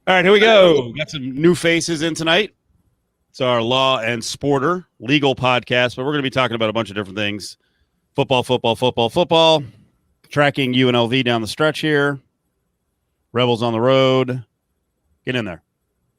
All right, here we go. Got some new faces in tonight. It's our Law and Sporter legal podcast, but we're going to be talking about a bunch of different things. Football. Tracking UNLV down the stretch here. Rebels on the road. Get in there.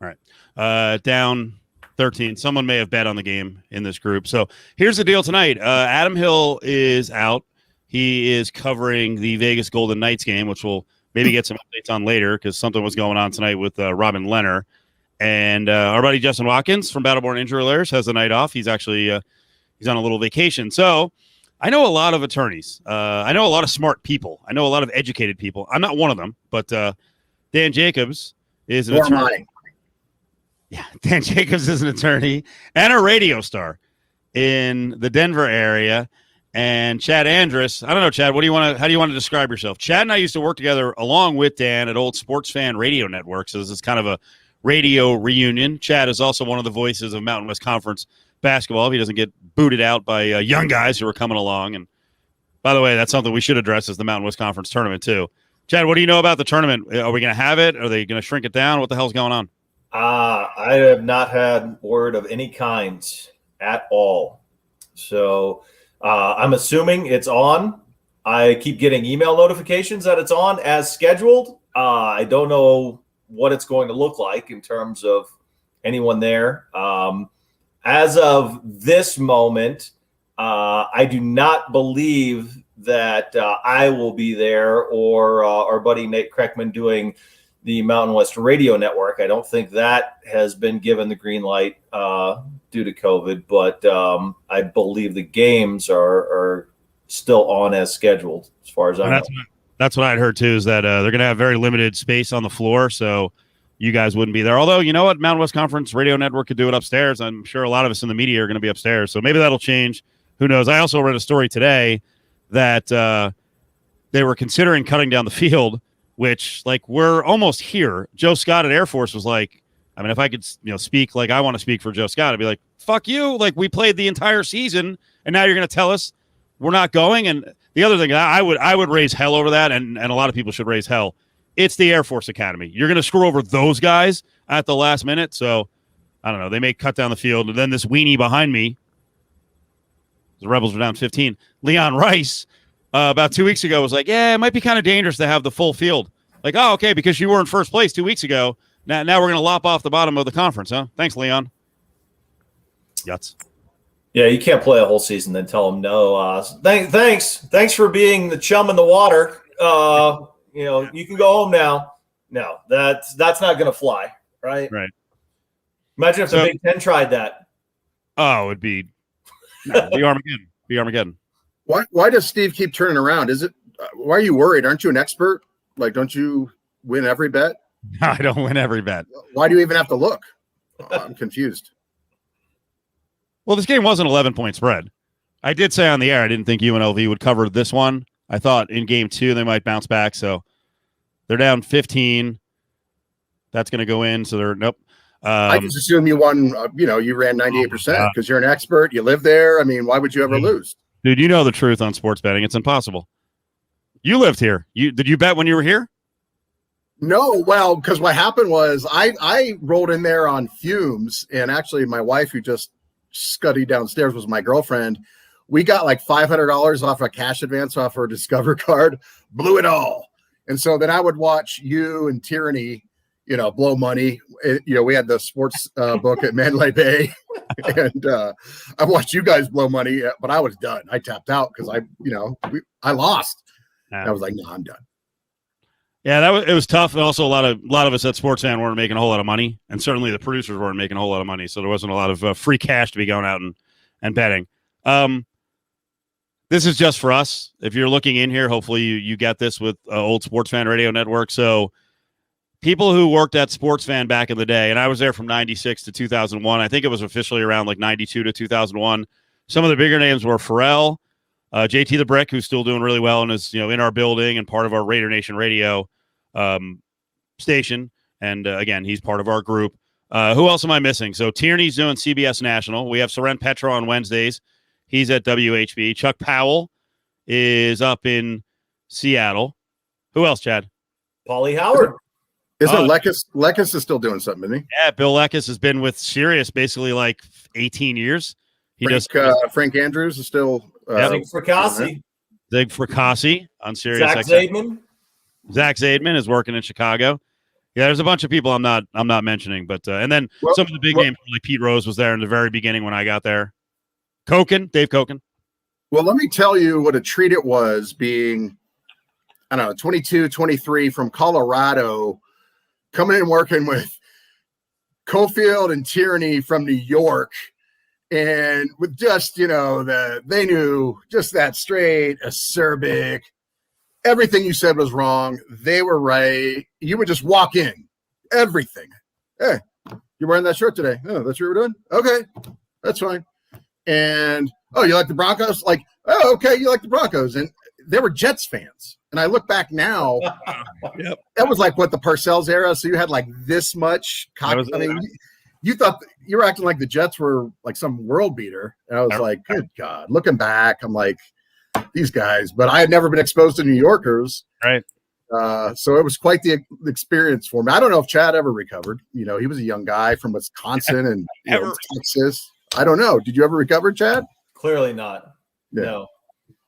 All right. Down 13. Someone may have bet on the game in this group. So here's the deal tonight. Adam Hill is out. He is covering the Vegas Golden Knights game, which we'll maybe get some updates on later because something was going on tonight with Robin Leonard. And our buddy Justin Watkins from Battleborn Injury Lawyers has the night off. He's actually he's on a little vacation. So I know a lot of attorneys. I know a lot of smart people. I know a lot of educated people. I'm not one of them, but Dan Jacobs is an attorney. Yeah, Dan Jacobs is an attorney and a radio star in the Denver area. And Chad Andrus, I don't know, Chad, how do you want to describe yourself? Chad and I used to work together along with Dan at old Sports Fan Radio Network. So this is kind of a radio reunion. Chad is also one of the voices of Mountain West Conference basketball. If he doesn't get booted out by young guys who are coming along. And by the way, that's something we should address is the Mountain West Conference tournament too. Chad, what do you know about the tournament? Are we going to have it? Are they going to shrink it down? What the hell's going on? I have not had word of any kind at all. So I'm assuming it's on. I keep getting email notifications that it's on as scheduled. I don't know what it's going to look like in terms of anyone there. As of this moment, I do not believe that I will be there or our buddy Nate Kreckman doing the Mountain West Radio Network. I don't think that has been given the green light due to COVID, but I believe the games are still on as scheduled as far as I know. That's what I'd heard too, is that they're going to have very limited space on the floor, so you guys wouldn't be there. Although, you know what, Mountain West Conference Radio Network could do it upstairs. I'm sure a lot of us in the media are going to be upstairs, so maybe that'll change. Who knows? I also read a story today that they were considering cutting down the field, which, like, we're almost here. Joe Scott at Air Force was like, I mean, if I could, speak like I want to speak for Joe Scott, I'd be like, fuck you. Like, we played the entire season, and now you're going to tell us we're not going. And the other thing, I would raise hell over that, and a lot of people should raise hell. It's the Air Force Academy. You're going to screw over those guys at the last minute. So, I don't know. They may cut down the field. And then this weenie behind me, the Rebels were down 15. Leon Rice, about 2 weeks ago, was like, yeah, it might be kind of dangerous to have the full field. Like, oh, okay, because you were in first place 2 weeks ago. Now we're going to lop off the bottom of the conference, huh? Thanks, Leon. Yuts. Yeah, you can't play a whole season then tell them no. Thanks for being the chum in the water. You can go home now. No, that's not going to fly, right? Right. Imagine if the Big Ten tried that. Oh, it'd be Armageddon. Be Armageddon. Why does Steve keep turning around? Is it? Why are you worried? Aren't you an expert? Like, don't you win every bet? I don't win every bet. Why do you even have to look? I'm confused. Well, this game was an 11-point spread. I did say on the air I didn't think UNLV would cover this one. I thought in game 2 they might bounce back. So they're down 15. That's going to go in. So they're nope. I just assume you won. You ran 98% because you're an expert. You live there. I mean, why would you ever lose? Dude, you know the truth on sports betting. It's impossible. You lived here. Did you bet when you were here? No, well, because what happened was I rolled in there on fumes, and actually my wife, who just scuddied downstairs, was my girlfriend. We got like $500 off a cash advance off her Discover card, blew it all. And so then I would watch you and Tyranny, blow money. We had the sports book at Mandalay Bay, and I watched you guys blow money, but I was done. I tapped out because I lost. I was like, no, I'm done. Yeah, it was tough, and also a lot of us at Sports Fan weren't making a whole lot of money, and certainly the producers weren't making a whole lot of money, so there wasn't a lot of free cash to be going out and betting. This is just for us. If you're looking in here, hopefully you get this with old Sports Fan Radio Network. So people who worked at Sports Fan back in the day, and I was there from 96 to 2001. I think it was officially around like 92 to 2001. Some of the bigger names were Pharrell, JT the Brick, who's still doing really well and is in our building and part of our Raider Nation radio station. And again, he's part of our group. Who else am I missing? So Tierney's doing CBS National. We have Soren Petro on Wednesdays. He's at WHB. Chuck Powell is up in Seattle. Who else, Chad? Paulie Howard. Isn't Lekis is still doing something, isn't he? Yeah, Bill Lekis has been with Sirius basically like 18 years. Frank Andrus is still Zig Fracassi on Sirius. Zach Zaidman. Zach Zaidman is working in Chicago. Yeah, there's a bunch of people I'm not mentioning, but and then some of the big names like Pete Rose was there in the very beginning when I got there. Dave Koken. Well, let me tell you what a treat it was being, I don't know, 22, 23 from Colorado, coming in working with Cofield and Tierney from New York. And with just, they knew just that straight, acerbic, everything you said was wrong. They were right. You would just walk in, everything. Hey, you're wearing that shirt today. Oh, that's what you were doing? Okay, that's fine. And, oh, you like the Broncos? Like, oh, okay, you like the Broncos. And they were Jets fans. And I look back now, that was like the Parcells era. So you had like this much. You thought you were acting like the Jets were like some world beater. And I was like, good God. Looking back, I'm like, these guys. But I had never been exposed to New Yorkers. Right. So it was quite the experience for me. I don't know if Chad ever recovered. He was a young guy from Wisconsin and Texas. I don't know. Did you ever recover, Chad? Clearly not. Yeah. No.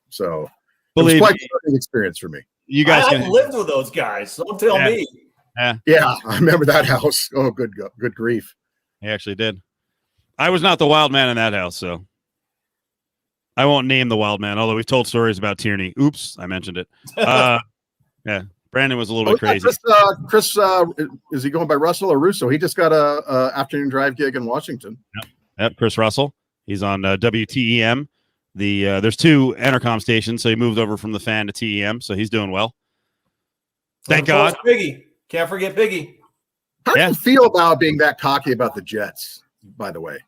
So it was quite an experience for me. You guys I've lived with those guys. So don't tell me. Yeah, I remember that house. Oh, good grief. He actually did. I was not the wild man in that house, so I won't name the wild man, although we've told stories about Tierney. Oops, I mentioned it. Yeah, Brandon was a little bit crazy. Chris, is he going by Russell or Russo? He just got a afternoon drive gig in Washington. Yep, Chris Russell. He's on WTEM. There's two Entercom stations, so he moved over from the Fan to TEM, so he's doing well. Thank God. Biggie. Can't forget Biggie. How do you feel about being that cocky about the Jets, by the way?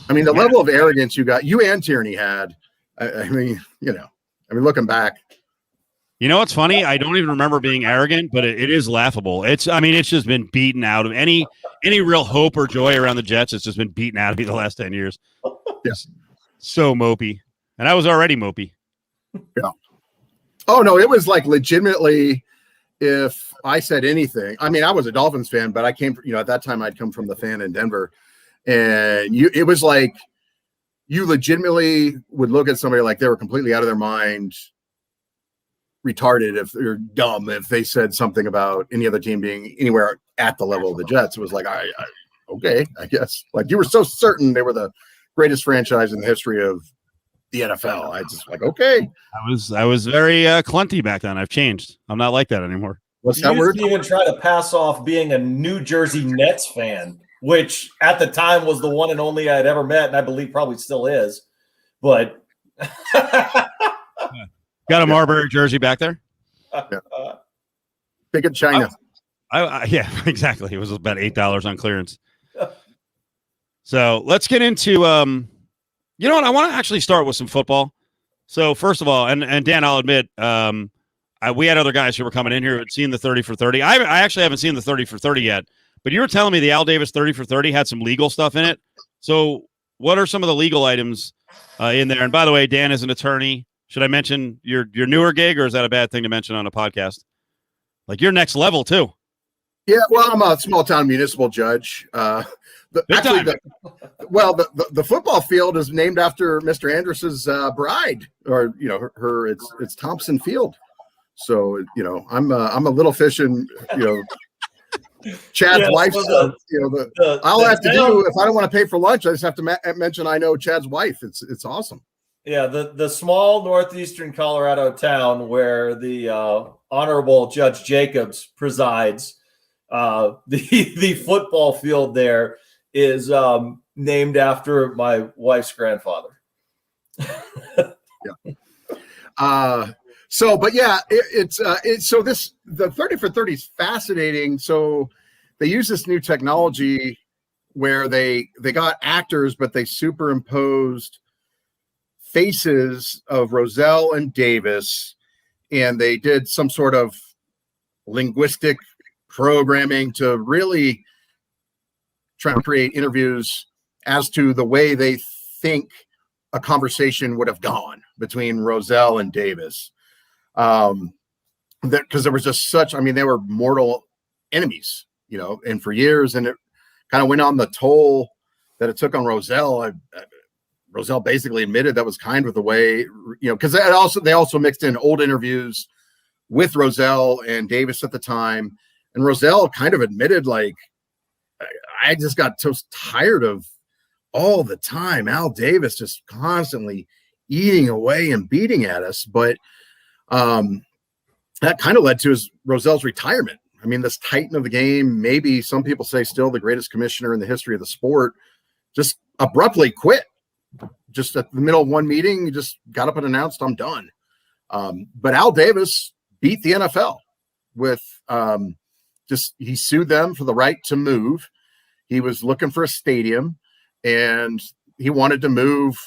I mean, the level of arrogance you and Tierney had, I mean, looking back. You know what's funny? I don't even remember being arrogant, but it is laughable. It's just been beaten out of any real hope or joy around the Jets. It's just been beaten out of me the last 10 years. Yes. So mopey. And I was already mopey. Yeah. Oh, no, it was like legitimately, if I said anything, I mean, I was a Dolphins fan, but I came, at that time I'd come from the Fan in Denver. And it was like you legitimately would look at somebody like they were completely out of their mind, retarded, if they're dumb, if they said something about any other team being anywhere at the level of the Jets. It was like, okay, I guess. Like you were so certain they were the greatest franchise in the history of the NFL. I just like, okay. I was very clunty back then. I've changed. I'm not like that anymore. What's that word? You even try to pass off being a New Jersey Nets fan, which at the time was the one and only I had ever met, and I believe probably still is. But got a Marbury jersey back there? Big in China. Yeah, exactly. It was about $8 on clearance. So let's get into you know what? I want to actually start with some football. So first of all, and Dan, I'll admit, we had other guys who were coming in here who had seen the 30 for 30. I actually haven't seen the 30 for 30 yet, but you were telling me the Al Davis 30 for 30 had some legal stuff in it. So what are some of the legal items in there? And by the way, Dan is an attorney. Should I mention your newer gig, or is that a bad thing to mention on a podcast? Like your next level too. Yeah, well, I'm a small town municipal judge. The football field is named after Mr. Andrus's bride, or her. It's Thompson Field. So I'm a little fish in Chad's wife. All I have to do if I don't want to pay for lunch, I just have to mention I know Chad's wife. It's awesome. Yeah, the small northeastern Colorado town where the Honorable Judge Jacobs presides. The football field there is named after my wife's grandfather. Yeah. The 30 for 30 is fascinating. So they use this new technology where they got actors, but they superimposed faces of Rozelle and Davis, and they did some sort of linguistic programming to really try to create interviews as to the way they think a conversation would have gone between Rozelle and Davis. Because there was just they were mortal enemies, and for years, and it kind of went on the toll that it took on Rozelle. Rozelle basically admitted that was kind of the way, because they also mixed in old interviews with Rozelle and Davis at the time, and Rozelle kind of admitted, like, I just got so tired of all the time Al Davis just constantly eating away and beating at us. But that kind of led to Rozelle's retirement. I mean, this titan of the game, maybe some people say still the greatest commissioner in the history of the sport, just abruptly quit. Just at the middle of one meeting, he just got up and announced, I'm done. But Al Davis beat the NFL with he sued them for the right to move. He was looking for a stadium, and he wanted to move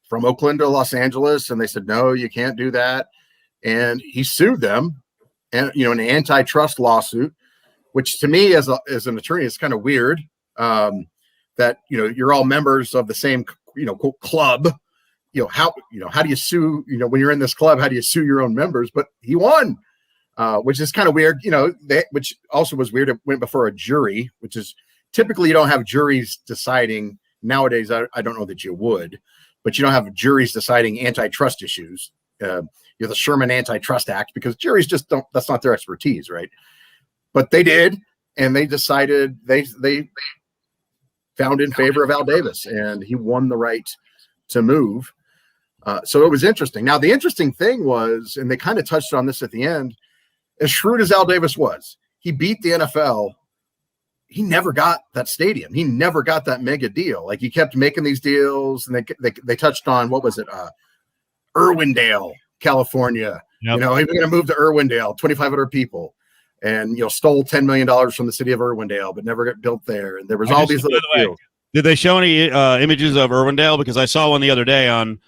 from Oakland to Los Angeles, and they said, no, you can't do that. And he sued them, and an antitrust lawsuit, which to me as an attorney is kind of weird, that you're all members of the same club. How do you sue? When you're in this club, how do you sue your own members? But he won, which is kind of weird. Which also was weird. It went before a jury, which is typically you don't have juries deciding nowadays. I don't know that you would, but you don't have juries deciding antitrust issues. The Sherman Antitrust Act, because juries just don't, that's not their expertise, right? But they did, and they decided they found in favor of Al Davis, and he won the right to move. So it was interesting. Now, the interesting thing was, and they kind of touched on this at the end, as shrewd as Al Davis was, he beat the NFL. He never got that stadium. He never got that mega deal. Like, he kept making these deals, and they touched on, what was it? Irwindale, California. Yep. He was going to move to Irwindale, 2,500 people, and stole $10 million from the city of Irwindale, but never got built there. And there was all these little deals. Did they show any images of Irwindale? Because I saw one the other day on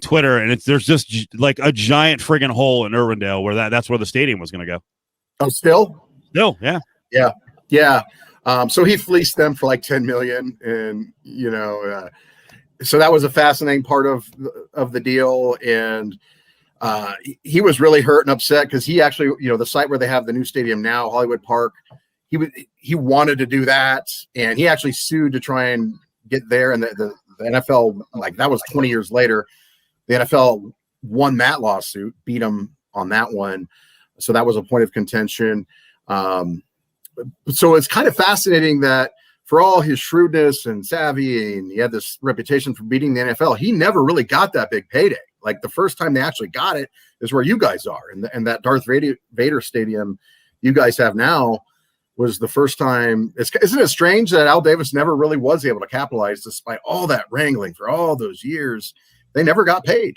Twitter, and there's just like a giant friggin' hole in Irwindale where that's where the stadium was going to go. Oh, still, yeah. So he fleeced them for like $10 million, and so that was a fascinating part of the deal. And he was really hurt and upset because he actually, the site where they have the new stadium now, Hollywood Park, he wanted to do that, and he actually sued to try and get there. And the NFL, like, that was 20 years later, the NFL won that lawsuit, beat him on that one. So that was a point of contention. So it's kind of fascinating that for all his shrewdness and savvy, and he had this reputation for beating the NFL, he never really got that big payday. Like, the first time they actually got it is where you guys are. And that Darth Vader stadium you guys have now was the first time. Isn't it strange that Al Davis never really was able to capitalize despite all that wrangling for all those years? They never got paid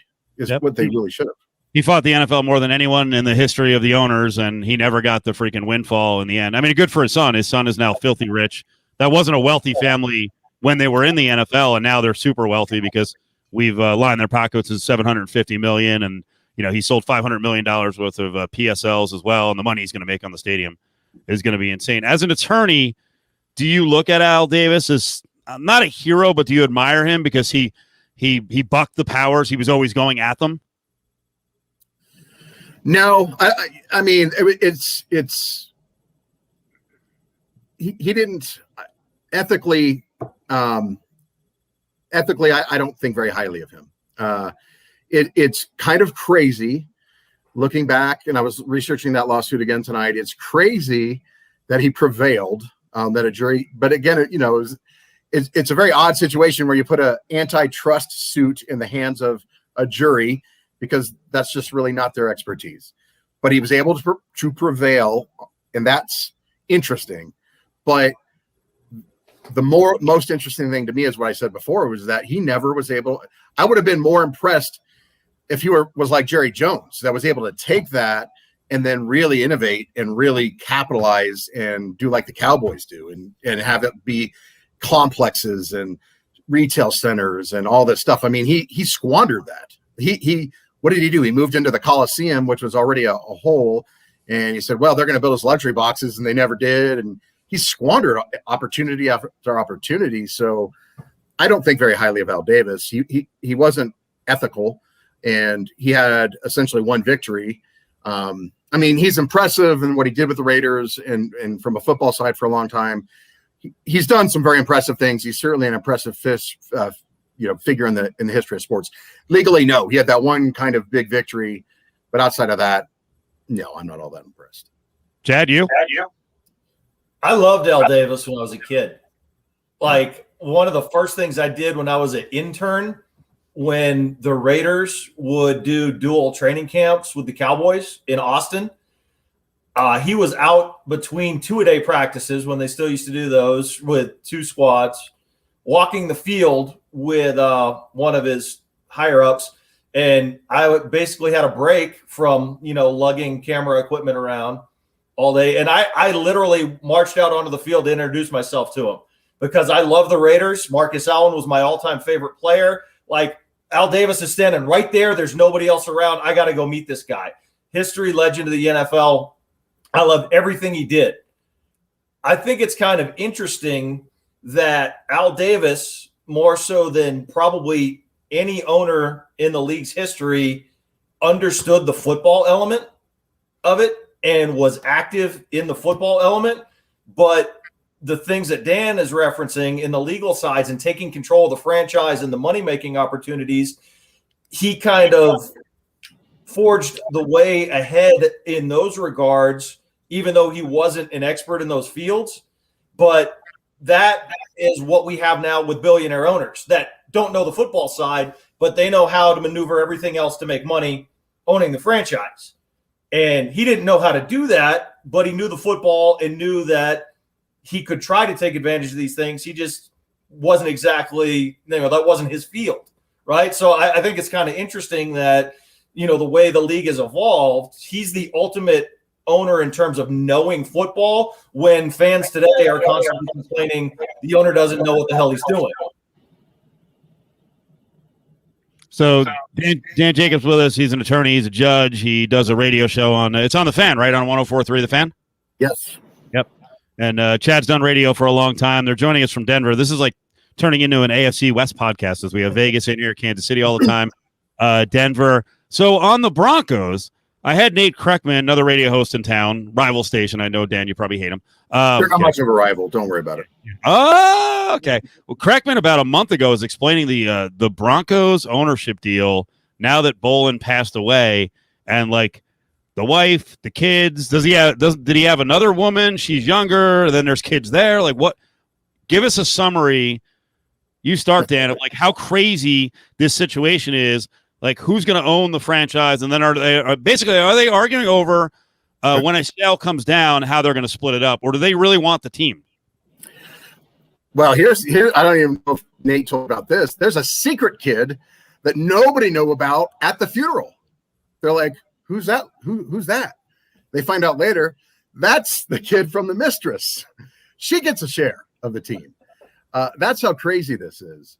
what they really should have. He fought the NFL more than anyone in the history of the owners, and he never got the freaking windfall in the end. I mean, good for his son. His son is now filthy rich. That wasn't a wealthy family when they were in the NFL, and now they're super wealthy because we've lined their pockets with $750 million, and he sold $500 million worth of PSLs as well, and the money he's going to make on the stadium is going to be insane. As an attorney, do you look at Al Davis as not a hero, but do you admire him because he bucked the powers? He was always going at them. No, I mean, he didn't ethically. Ethically, I don't think very highly of him. It's kind of crazy looking back, and I was researching that lawsuit again tonight. It's crazy that he prevailed, that a jury. But again, it's a very odd situation where you put an antitrust suit in the hands of a jury, because that's just really not their expertise. But he was able to prevail, and that's interesting. But the most interesting thing to me is what I said before, was that he never was able. I would have been more impressed if he was like Jerry Jones, that was able to take that and then really innovate and really capitalize and do like the Cowboys do, and have it be complexes and retail centers and all this stuff. I mean, he squandered that. What did he do? He moved into the Coliseum, which was already a hole, and he said, well, they're going to build us luxury boxes, and they never did. And he squandered opportunity after opportunity. So I don't think very highly of Al Davis. He wasn't ethical, and he had essentially one victory. I mean, he's impressive in what he did with the Raiders and from a football side for a long time. He's done some very impressive things. He's certainly an impressive figure in the history of sports. Legally, no. He had that one kind of big victory, but outside of that, no, I'm not all that impressed. Chad, you? I loved Al Davis when I was a kid. Like, one of the first things I did when I was an intern, when the Raiders would do dual training camps with the Cowboys in Austin, he was out between 2-a-day practices when they still used to do those with 2 squads, walking the field with one of his higher ups. And I basically had a break from, lugging camera equipment around all day. And I literally marched out onto the field to introduce myself to him because I love the Raiders. Marcus Allen was my all-time favorite player. Like, Al Davis is standing right there. There's nobody else around. I got to go meet this guy. History, legend of the NFL. I love everything he did. I think it's kind of interesting that Al Davis, more so than probably any owner in the league's history, understood the football element of it and was active in the football element. But the things that Dan is referencing in the legal sides and taking control of the franchise and the money-making opportunities, he kind of forged the way ahead in those regards, even though he wasn't an expert in those fields. But that is what we have now with billionaire owners that don't know the football side, but they know how to maneuver everything else to make money owning the franchise. And he didn't know how to do that, but he knew the football and knew that he could try to take advantage of these things. He just wasn't exactly, that wasn't his field, right? So I think it's kind of interesting that, the way the league has evolved, he's the ultimate owner in terms of knowing football when fans today are constantly complaining the owner doesn't know what the hell he's doing. So Dan Jacobs with us. He's an attorney. He's a judge. He does a radio show it's on The Fan, right? On 104.3 The Fan? Yes. Yep. And Chad's done radio for a long time. They're joining us from Denver. This is like turning into an AFC West podcast as we have Vegas in here, Kansas City all the time, Denver. So on the Broncos, I had Nate Kreckman, another radio host in town, rival station. I know, Dan, you probably hate him. They're not much of a rival. Don't worry about it. Oh, okay. Well, Kreckman about a month ago was explaining the Broncos ownership deal now that Bolin passed away, and like the wife, the kids. Did he have another woman? She's younger. Then there's kids there. Like what? Give us a summary. You start, Dan, of like how crazy this situation is. Like who's going to own the franchise, and then are they arguing over when a sale comes down how they're going to split it up, or do they really want the team? Well, here. I don't even know if Nate told about this. There's a secret kid that nobody knew about at the funeral. They're like, "Who's that? Who's that?" They find out later. That's the kid from the mistress. She gets a share of the team. That's how crazy this is.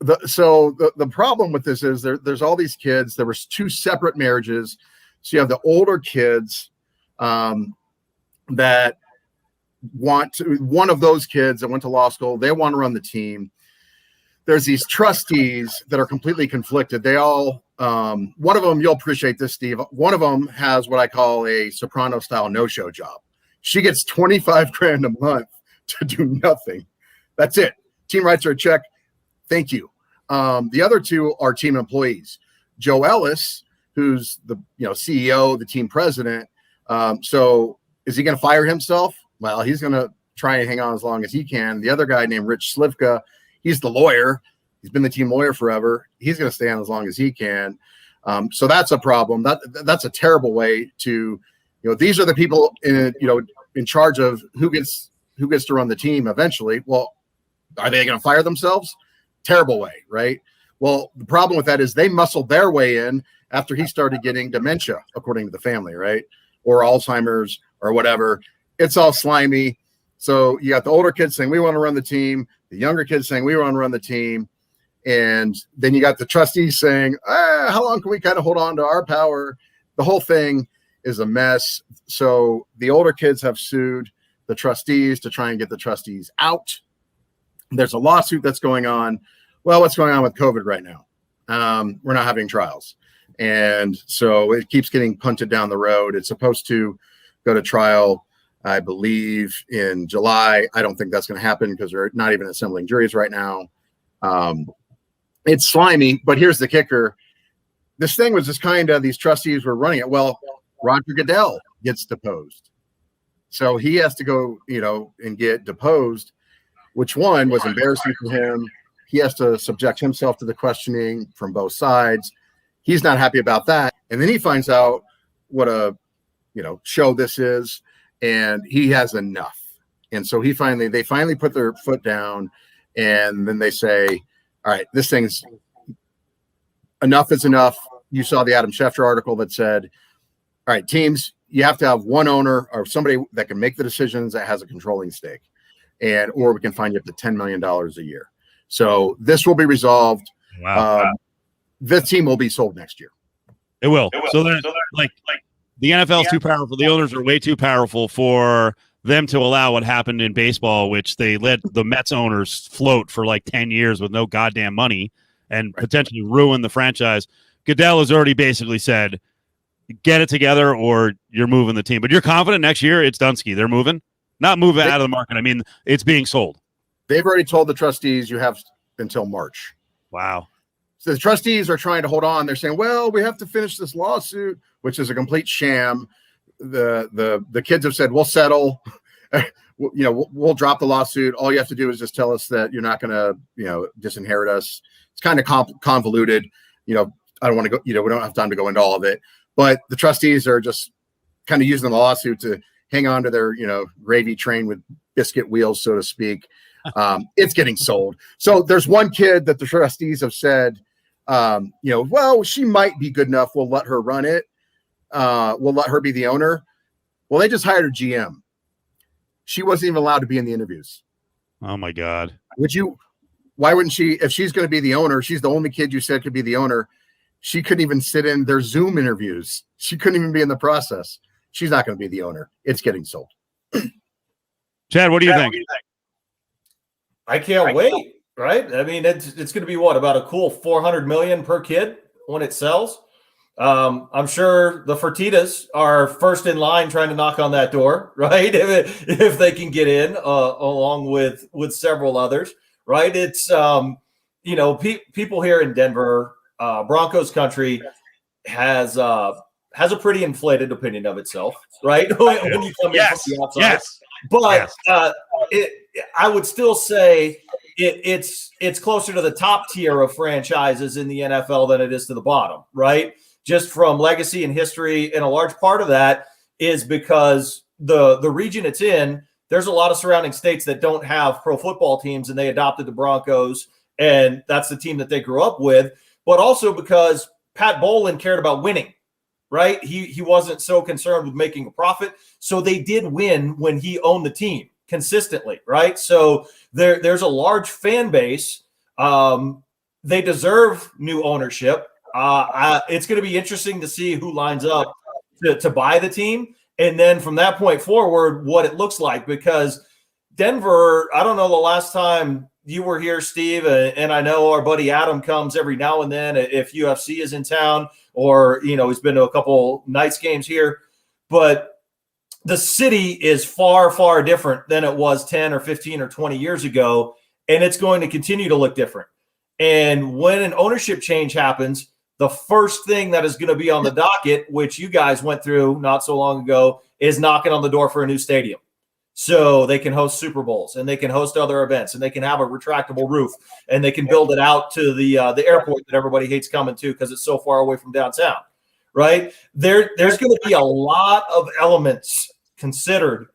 The problem with this is there's all these kids. There was 2 separate marriages. So you have the older kids that one of those kids that went to law school, they want to run the team. There's these trustees that are completely conflicted. They all, one of them, you'll appreciate this, Steve. One of them has what I call a Soprano style no-show job. She gets $25,000 a month to do nothing. That's it. Team writes her a check. Thank you. The other 2 are team employees. Joe Ellis, who's the CEO, the team president. So is he going to fire himself? Well, he's going to try and hang on as long as he can. The other guy named Rich Slivka, he's the lawyer. He's been the team lawyer forever. He's going to stay on as long as he can. So that's a problem. That's a terrible way to, these are the people in charge of who gets to run the team eventually. Well, are they going to fire themselves? Terrible way, right? Well, the problem with that is they muscled their way in after he started getting dementia, according to the family, right? Or Alzheimer's or whatever. It's all slimy. So you got the older kids saying, we want to run the team. The younger kids saying, we want to run the team. And then you got the trustees saying, how long can we kind of hold on to our power? The whole thing is a mess. So the older kids have sued the trustees to try and get the trustees out. There's a lawsuit that's going on. Well, what's going on with COVID right now? We're not having trials. And so it keeps getting punted down the road. It's supposed to go to trial, I believe, in July. I don't think that's going to happen because they're not even assembling juries right now. It's slimy, but here's the kicker. This thing was just kind of, these trustees were running it. Well, Roger Goodell gets deposed. So he has to go, and get deposed, which one was embarrassing for him. He has to subject himself to the questioning from both sides. He's not happy about that. And then he finds out what a, show this is, and he has enough. And so they finally put their foot down, and then they say, all right, this thing's enough is enough. You saw the Adam Schefter article that said, all right, teams, you have to have one owner or somebody that can make the decisions that has a controlling stake, or we can find you up to $10 million a year. So this will be resolved. Wow. This team will be sold next year. It will. So they're like the NFL is too powerful. The owners are way too powerful for them to allow what happened in baseball, which they let the Mets owners float for like 10 years with no goddamn money and potentially ruin the franchise. Goodell has already basically said, get it together or you're moving the team. But you're confident next year it's Dunsky. They're moving? Not moving out of the market. I mean, it's being sold. They've already told the trustees you have until March. Wow. So the trustees are trying to hold on. They're saying, well, we have to finish this lawsuit, which is a complete sham. The kids have said, we'll settle. We'll drop the lawsuit. All you have to do is just tell us that you're not going to, disinherit us. It's kind of convoluted. I don't want to go, we don't have time to go into all of it. But the trustees are just kind of using the lawsuit to hang on to their, gravy train with biscuit wheels, so to speak. It's getting sold. So there's one kid that the trustees have said, well, she might be good enough. We'll let her run it. We'll let her be the owner. Well, they just hired a GM. She wasn't even allowed to be in the interviews. Oh my God. Why wouldn't she, if she's going to be the owner, she's the only kid you said could be the owner. She couldn't even sit in their Zoom interviews. She couldn't even be in the process. She's not going to be the owner. It's getting sold. Chad, what do you think? I can't wait. Right? I mean, it's going to be about a cool $400 million per kid when it sells. I'm sure the Fertittas are first in line trying to knock on that door, right? If they can get in, along with several others, right? It's people here in Denver, Broncos country has a pretty inflated opinion of itself, right? When you come in from the outside. Yes. But I would still say it's closer to the top tier of franchises in the NFL than it is to the bottom, right? Just from legacy and history, and a large part of that is because the region it's in, there's a lot of surrounding states that don't have pro football teams, and they adopted the Broncos, and that's the team that they grew up with. But also because Pat Bowlen cared about winning, right? He wasn't so concerned with making a profit, so they did win when he owned the team consistently, right? So there's a large fan base. They deserve new ownership. It's going to be interesting to see who lines up to buy the team. And then from that point forward, what it looks like, because Denver, I don't know the last time you were here, Steve, and I know our buddy Adam comes every now and then if UFC is in town, or, he's been to a couple Knights games here, but the city is far, far different than it was 10 or 15 or 20 years ago. And it's going to continue to look different. And when an ownership change happens, the first thing that is going to be on the docket, which you guys went through not so long ago, is knocking on the door for a new stadium. So they can host Super Bowls, and they can host other events, and they can have a retractable roof, and they can build it out to the airport that everybody hates coming to because it's so far away from downtown, right? There's going to be a lot of elements considered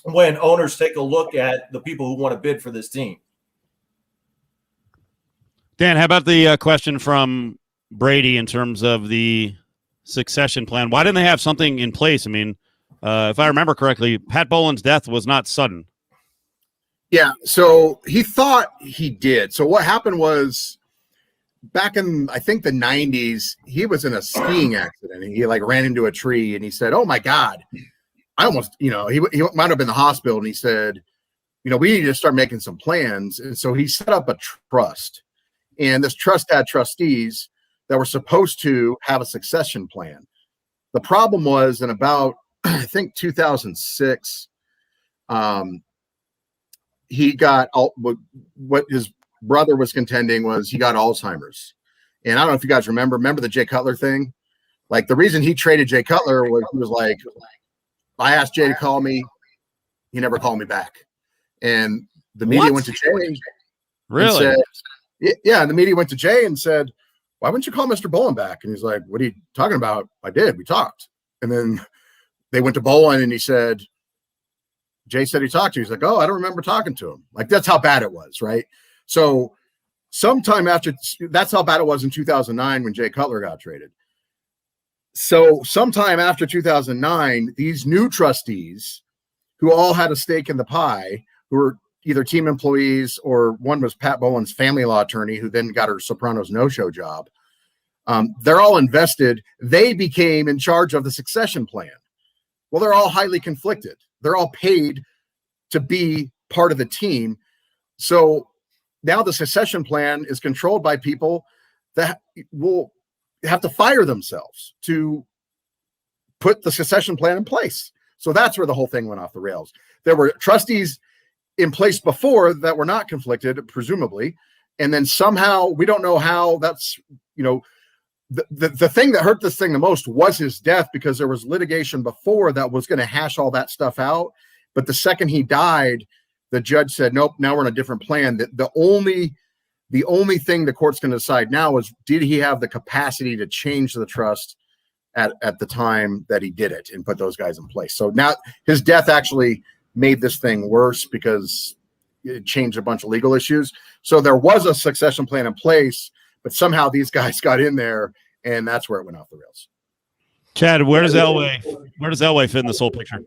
when owners take a look at the people who want to bid for this team. Dan, how about the question from Brady in terms of the succession plan? Why didn't they have something in place? I mean, if I remember correctly, Pat Bowlen's death was not sudden. Yeah, so he thought he did. So what happened was, back in, I think, the 90s, he was in a skiing accident, and he ran into a tree, and he said, oh my God, I almost, he might have been in the hospital, and he said, we need to start making some plans. And so he set up a trust, and this trust had trustees that were supposed to have a succession plan. The problem was in about, I think 2006, he got what his brother was contending was he got Alzheimer's. And I don't know if you guys remember the Jay Cutler thing. Like the reason he traded Jay Cutler was he was like, I asked Jay to call me. He never called me back. And the media went to Jay. Really? Said, yeah. And the media went to Jay and said, why wouldn't you call Mr. Bolin back? And he's like, what are you talking about? I did. We talked. And then they went to Bolin and he said, Jay said he talked to you. He's like, oh, I don't remember talking to him. Like, that's how bad it was, right? So sometime after, that's how bad it was in 2009 when Jay Cutler got traded. So sometime after 2009, these new trustees who all had a stake in the pie, who were either team employees or one was Pat Bowen's family law attorney, who then got her Sopranos no-show job. They're all invested. They became in charge of the succession plan. Well, they're all highly conflicted. They're all paid to be part of the team. So now the succession plan is controlled by people that will have to fire themselves to put the succession plan in place. So that's where the whole thing went off the rails. There were trustees in place before that were not conflicted, presumably. And then somehow, we don't know how that's, the thing that hurt this thing the most was his death, because there was litigation before that was going to hash all that stuff out. But the second he died, the judge said, nope, now we're on a different plan. The only thing the court's going to decide now is, did he have the capacity to change the trust at the time that he did it and put those guys in place? So now his death actually made this thing worse because it changed a bunch of legal issues. So there was a succession plan in place, but somehow these guys got in there, and that's where it went off the rails. Chad, where does Elway fit in this whole picture?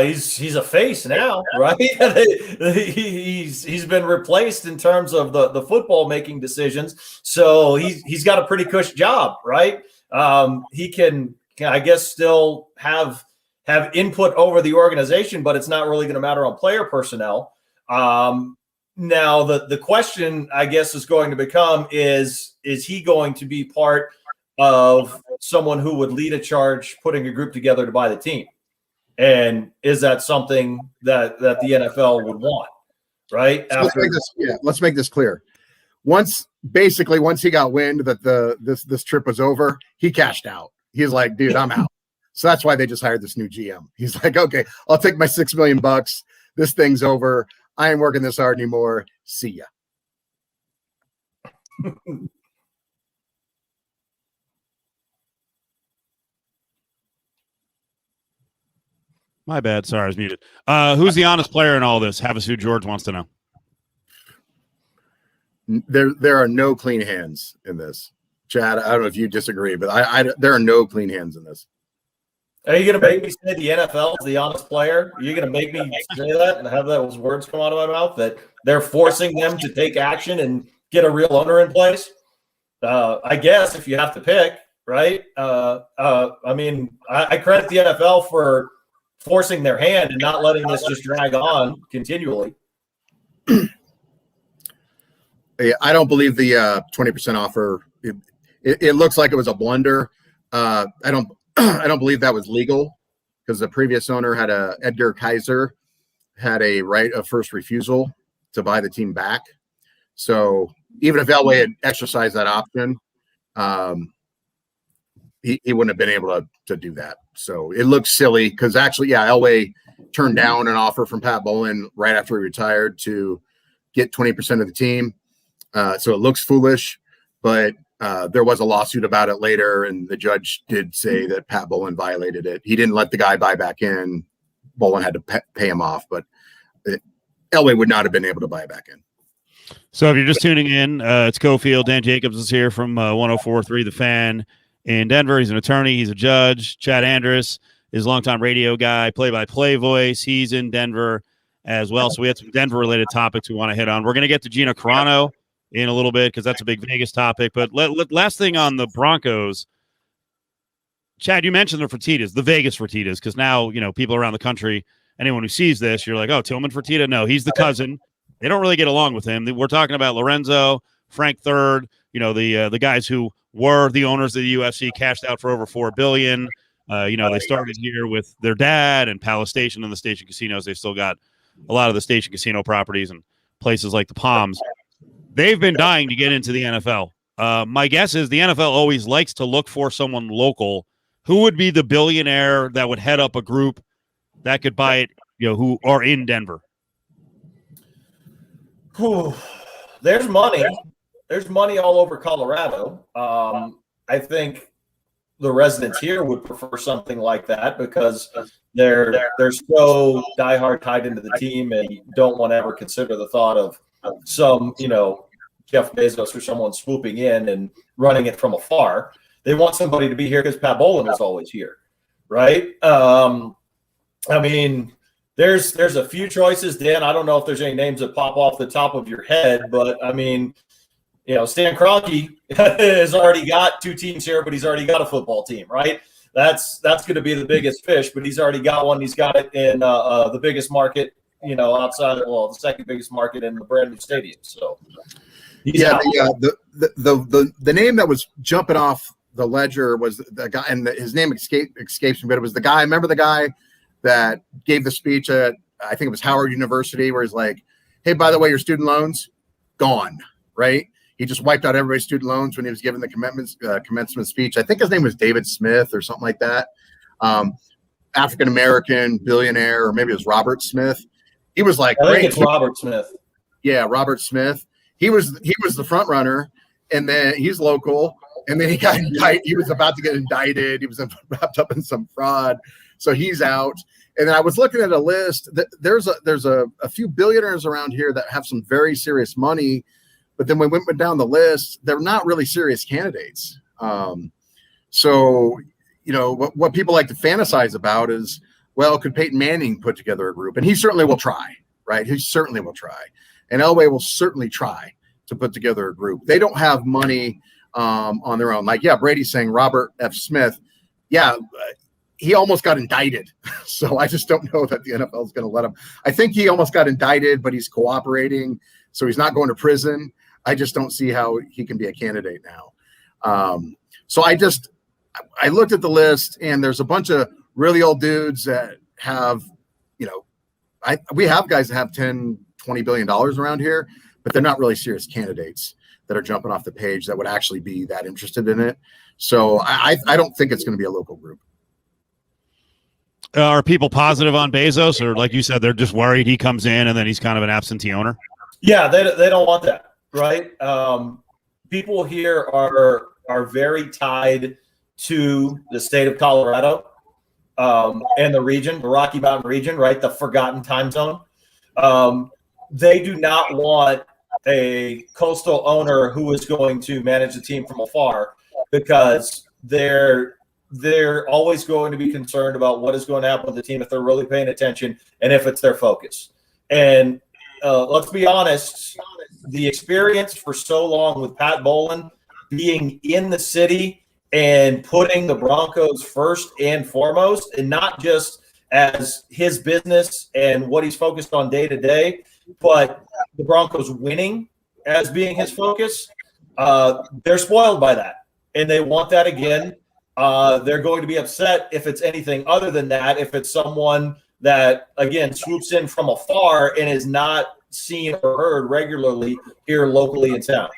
He's a face now, right? he's been replaced in terms of the football making decisions. So he's got a pretty cush job, right? He can I guess still have input over the organization, but it's not really going to matter on player personnel. Now the question, I guess, is going to become is he going to be part of someone who would lead a charge putting a group together to buy the team? And is that something that the NFL would want, right? So let's make this clear. Once he got wind that this trip was over, he cashed out. He's like, dude, I'm out. So that's why they just hired this new GM. He's like, okay, I'll take my $6 million. This thing's over. I ain't working this hard anymore. See ya. My bad. Sorry, I was muted. Who's the honest player in all this? Havasu George wants to know. There are no clean hands in this. Chad, I don't know if you disagree, but there are no clean hands in this. Are you going to make me say the NFL is the honest player? Are you going to make me say that and have those words come out of my mouth that they're forcing them to take action and get a real owner in place? I guess if you have to pick, right? I mean, I credit the NFL for forcing their hand and not letting this just drag on continually. I don't believe the 20% offer. It looks like it was a blunder. I don't believe that was legal, because the previous owner Edgar Kaiser had a right of first refusal to buy the team back. So even if Elway had exercised that option, he wouldn't have been able to do that. So it looks silly, because actually, Elway turned down an offer from Pat Bolin right after he retired to get 20% of the team. So it looks foolish, but there was a lawsuit about it later, and the judge did say that Pat Bolin violated it. He didn't let the guy buy back in. Bolin had to pay him off, but Elway would not have been able to buy back in. So if you're just tuning in, it's Cofield. Dan Jacobs is here from 104.3 The Fan in Denver. He's an attorney. He's a judge. Chad Andrus is a longtime radio guy, play-by-play voice. He's in Denver as well. So we had some Denver-related topics we want to hit on. We're going to get to Gino Carano in a little bit, because that's a big Vegas topic. But last thing on the Broncos, Chad, you mentioned the Fertittas, the Vegas Fertittas, because now, people around the country, anyone who sees this, you're like, oh, Tillman Fertitta. No, he's the cousin. They don't really get along with him. We're talking about Lorenzo, Frank Third, the guys who were the owners of the UFC cashed out for over $4 billion. They started here with their dad and Palace Station and the Station Casinos. They've still got a lot of the Station Casino properties and places like the Palms. They've been dying to get into the NFL. My guess is the NFL always likes to look for someone local. Who would be the billionaire that would head up a group that could buy it, who are in Denver? There's money. There's money all over Colorado. I think the residents here would prefer something like that because they're so diehard tied into the team and don't want to ever consider the thought of some, Jeff Bezos or someone swooping in and running it from afar. They want somebody to be here because Pat Bowlen was always here, right? There's a few choices, Dan. I don't know if there's any names that pop off the top of your head, but Stan Kroenke has already got 2 teams here, but he's already got a football team, right? That's going to be the biggest fish, but he's already got one. He's got it in the biggest market, outside of, the second biggest market in the brand new stadium. So, the name that was jumping off the ledger was the guy, and his name escapes me, but it was the guy. Remember the guy that gave the speech at, I think it was Howard University, where he's like, "Hey, by the way, your student loans gone," right? He just wiped out everybody's student loans when he was giving the commencement speech. I think his name was David Smith or something like that. African-American billionaire, or maybe it was Robert Smith. He was like, I think it's Robert Smith. Yeah, Robert Smith. He was the front runner, and then he's local, and then he got indicted. He was about to get indicted. He was wrapped up in some fraud, so he's out. And then I was looking at a list. There's a few billionaires around here that have some very serious money, but then when we went down the list, they're not really serious candidates. So what people like to fantasize about is, well, could Peyton Manning put together a group? And he certainly will try, right? He certainly will try. And Elway will certainly try to put together a group. They don't have money on their own. Like, Brady's saying Robert F. Smith. Yeah, he almost got indicted. So I just don't know that the NFL is going to let him. I think he almost got indicted, but he's cooperating. So he's not going to prison. I just don't see how he can be a candidate now. So I looked at the list, and there's a bunch of really old dudes that have, we have guys that have $10, $20 billion around here, but they're not really serious candidates that are jumping off the page that would actually be that interested in it. So I don't think it's going to be a local group. Are people positive on Bezos, or like you said, they're just worried he comes in and then he's kind of an absentee owner? Yeah, they don't want that, right? People here are very tied to the state of Colorado and the region, the Rocky Mountain region, right? The forgotten time zone. They do not want a coastal owner who is going to manage the team from afar, because they're always going to be concerned about what is going to happen with the team if they're really paying attention and if it's their focus. And let's be honest, the experience for so long with Pat Bowlen being in the city and putting the Broncos first and foremost, and not just as his business and what he's focused on day to day, but the Broncos winning as being his focus, they're spoiled by that. And they want that again. They're going to be upset if it's anything other than that, if it's someone that, again, swoops in from afar and is not seen or heard regularly here locally in town.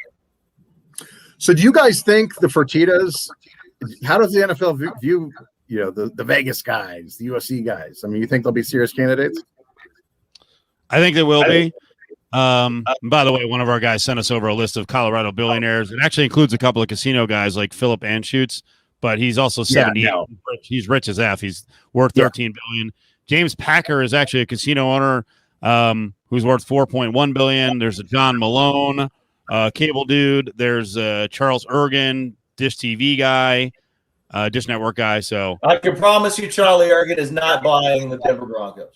So do you guys think the Fertittas, how does the NFL view the Vegas guys, the UFC guys? I mean, you think they'll be serious candidates? I think they will be. By the way, one of our guys sent us over a list of Colorado billionaires. It actually includes a couple of casino guys like Philip Anschutz, but he's also 78. No. He's rich as F. He's worth $13 billion. James Packer is actually a casino owner who's worth $4.1 billion. There's a John Malone, cable dude. There's Charles Ergen, Dish TV guy, Dish Network guy. So I can promise you, Charlie Ergen is not buying the Denver Broncos.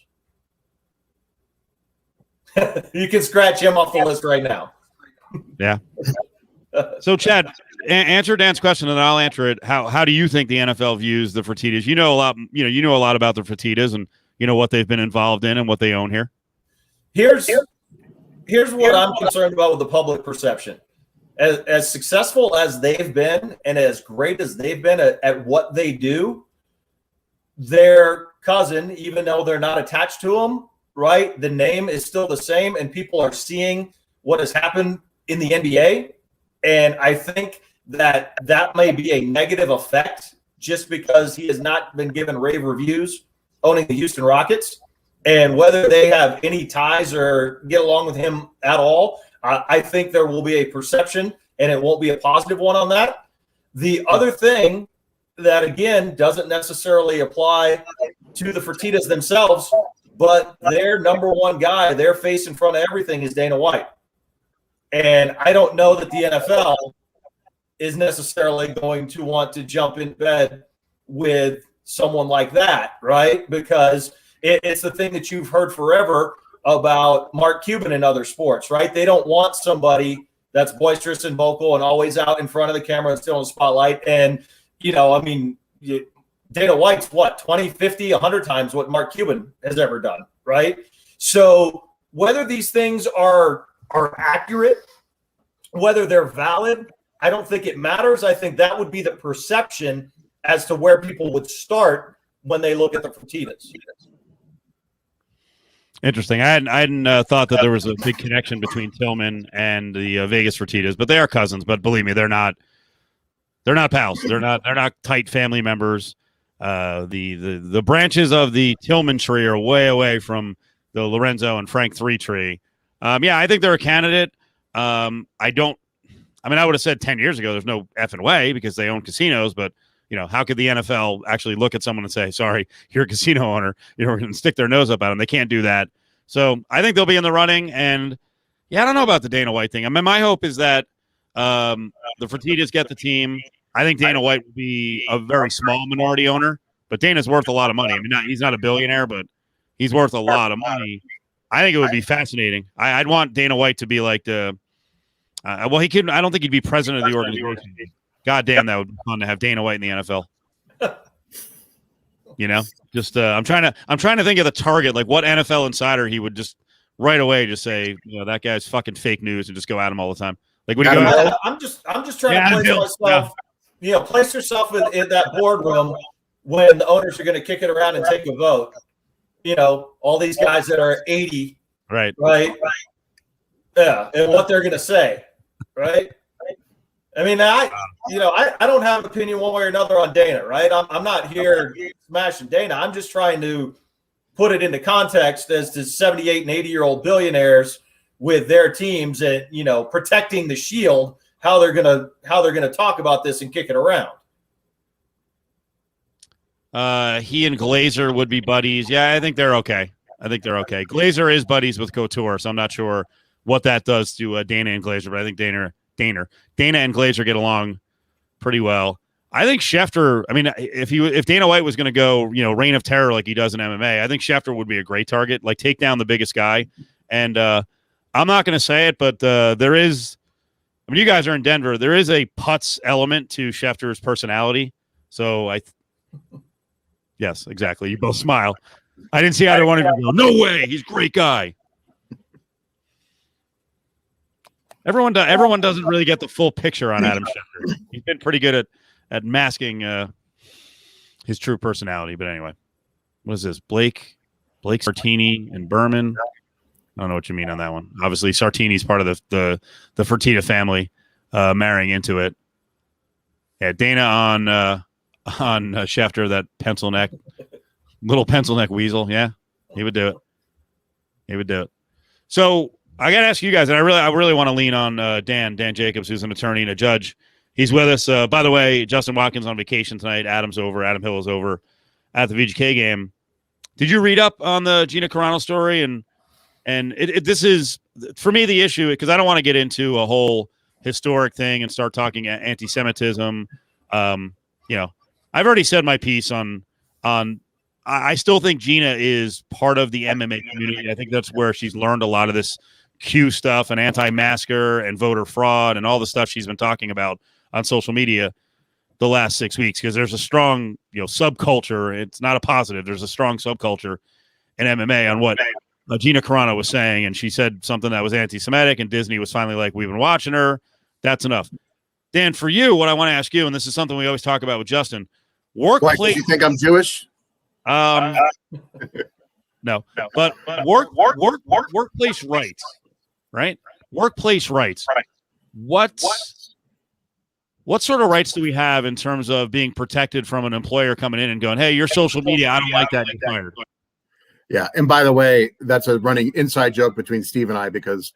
You can scratch him off the list right now. Yeah. So, Chad, answer Dan's question, and I'll answer it. How do you think the NFL views the Fertittas? You know a lot. You know a lot about the Fertittas, and you know what they've been involved in and what they own here. Here's what I'm concerned about with the public perception. as successful as they've been and as great as they've been at what they do, their cousin, even though they're not attached to them, right? The name is still the same, and people are seeing what has happened in the NBA. And I think that may be a negative effect just because he has not been given rave reviews owning the Houston Rockets. And whether they have any ties or get along with him at all, I think there will be a perception, and it won't be a positive one on that. The other thing that, again, doesn't necessarily apply to the Fertittas themselves, but their number one guy, their face in front of everything, is Dana White. And I don't know that the NFL is necessarily going to want to jump in bed with someone like that, right? Because it's the thing that you've heard forever about Mark Cuban in other sports, right? They don't want somebody that's boisterous and vocal and always out in front of the camera and still in the spotlight. And, Dana White's what, 20, 50, 100 times what Mark Cuban has ever done, right? So whether these things are accurate, whether they're valid, I don't think it matters. I think that would be the perception as to where people would start when they look at the Fertittas. Interesting. I hadn't thought that there was a big connection between Tillman and the Vegas Fertittas, but they are cousins. But believe me, they're not pals. They're not tight family members. The branches of the Tillman tree are way away from the Lorenzo and Frank 3 tree. I think they're a candidate. I would have said 10 years ago there's no effing way because they own casinos, but how could the NFL actually look at someone and say, sorry, you're a casino owner, we're going to stick their nose up at them. They can't do that. So I think they'll be in the running. And I don't know about the Dana White thing. I mean, my hope is that the Fertittas get the team. I think Dana White will be a very small minority owner, but Dana's worth a lot of money. I mean, he's not a billionaire, but he's worth a lot of money. I think it would be fascinating. I'd want Dana White to be like I don't think he'd be president of the organization. God damn, that would be fun to have Dana White in the NFL. I'm trying to think of the target, like what NFL insider he would just right away just say, that guy's fucking fake news and just go at him all the time. Like when I'm just trying to place myself. Place yourself in that boardroom when the owners are going to kick it around and take a vote. All these guys that are 80, right? Yeah, and what they're going to say, right? I mean, I don't have an opinion one way or another on Dana, right? I'm not here smashing Dana. I'm just trying to put it into context as to 78 and 80-year-old billionaires with their teams and, protecting the shield, how they're gonna talk about this and kick it around. He and Glazer would be buddies. Yeah, I think they're okay. Glazer is buddies with Couture, so I'm not sure what that does to Dana and Glazer, but I think Dana and Glazer get along pretty well. I think Schefter, if Dana White was going to go, reign of terror like he does in MMA, I think Schefter would be a great target, like take down the biggest guy. And I'm not going to say it, but there is, you guys are in Denver, there is a putz element to Schefter's personality. So yes, exactly. You both smile. I didn't see either one of you go, no way, he's a great guy. Everyone doesn't really get the full picture on Adam Schefter. He's been pretty good at masking his true personality. But anyway, what is this? Blake Sartini and Berman. I don't know what you mean on that one. Obviously, Sartini's part of the Fertitta family, marrying into it. Yeah, Dana on Schefter, that little pencil neck weasel. Yeah, he would do it. So I got to ask you guys, and I really want to lean on Dan Jacobs, who's an attorney and a judge. He's with us. By the way, Justin Watkins on vacation tonight. Adam Hill is over at the VGK game. Did you read up on the Gina Carano story? And this is, for me, the issue, because I don't want to get into a whole historic thing and start talking anti-Semitism. I've already said my piece on. I still think Gina is part of the MMA community. I think that's where she's learned a lot of this Q stuff and anti-masker and voter fraud and all the stuff she's been talking about on social media the last 6 weeks, because there's a strong, subculture. It's not a positive. There's a strong subculture in MMA on what Gina Carano was saying. And she said something that was anti-Semitic, and Disney was finally like, we've been watching her. That's enough. Dan, for you, what I want to ask you, and this is something we always talk about with Justin, Why, do you think I'm Jewish? No, but workplace rights, right? Workplace rights. What sort of rights do we have in terms of being protected from an employer coming in and going, hey, your social media, I don't like that, you're fired? Yeah. And by the way, that's a running inside joke between Steve and I, because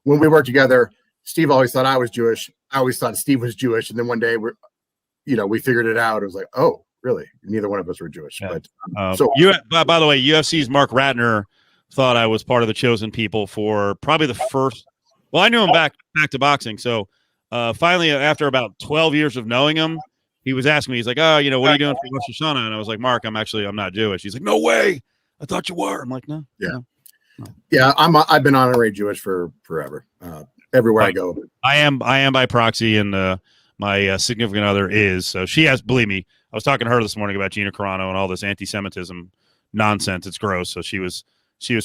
when we worked together, Steve always thought I was Jewish. I always thought Steve was Jewish. And then one day we figured it out. It was like, oh, really? Neither one of us were Jewish. Yeah. But by the way, UFC's Mark Ratner thought I was part of the chosen people for probably the first. Well, I knew him back to boxing. So finally, after about 12 years of knowing him, he was asking me, he's like, oh, what are you doing for Rosh Hashanah? And I was like, Mark, I'm not Jewish. He's like, no way. I thought you were. I'm like, no. Yeah. No. Yeah. I've been honorary Jewish for forever. Everywhere I go. I am by proxy, and my significant other is. So she has, believe me, I was talking to her this morning about Gina Carano and all this anti-Semitism nonsense. It's gross. So she was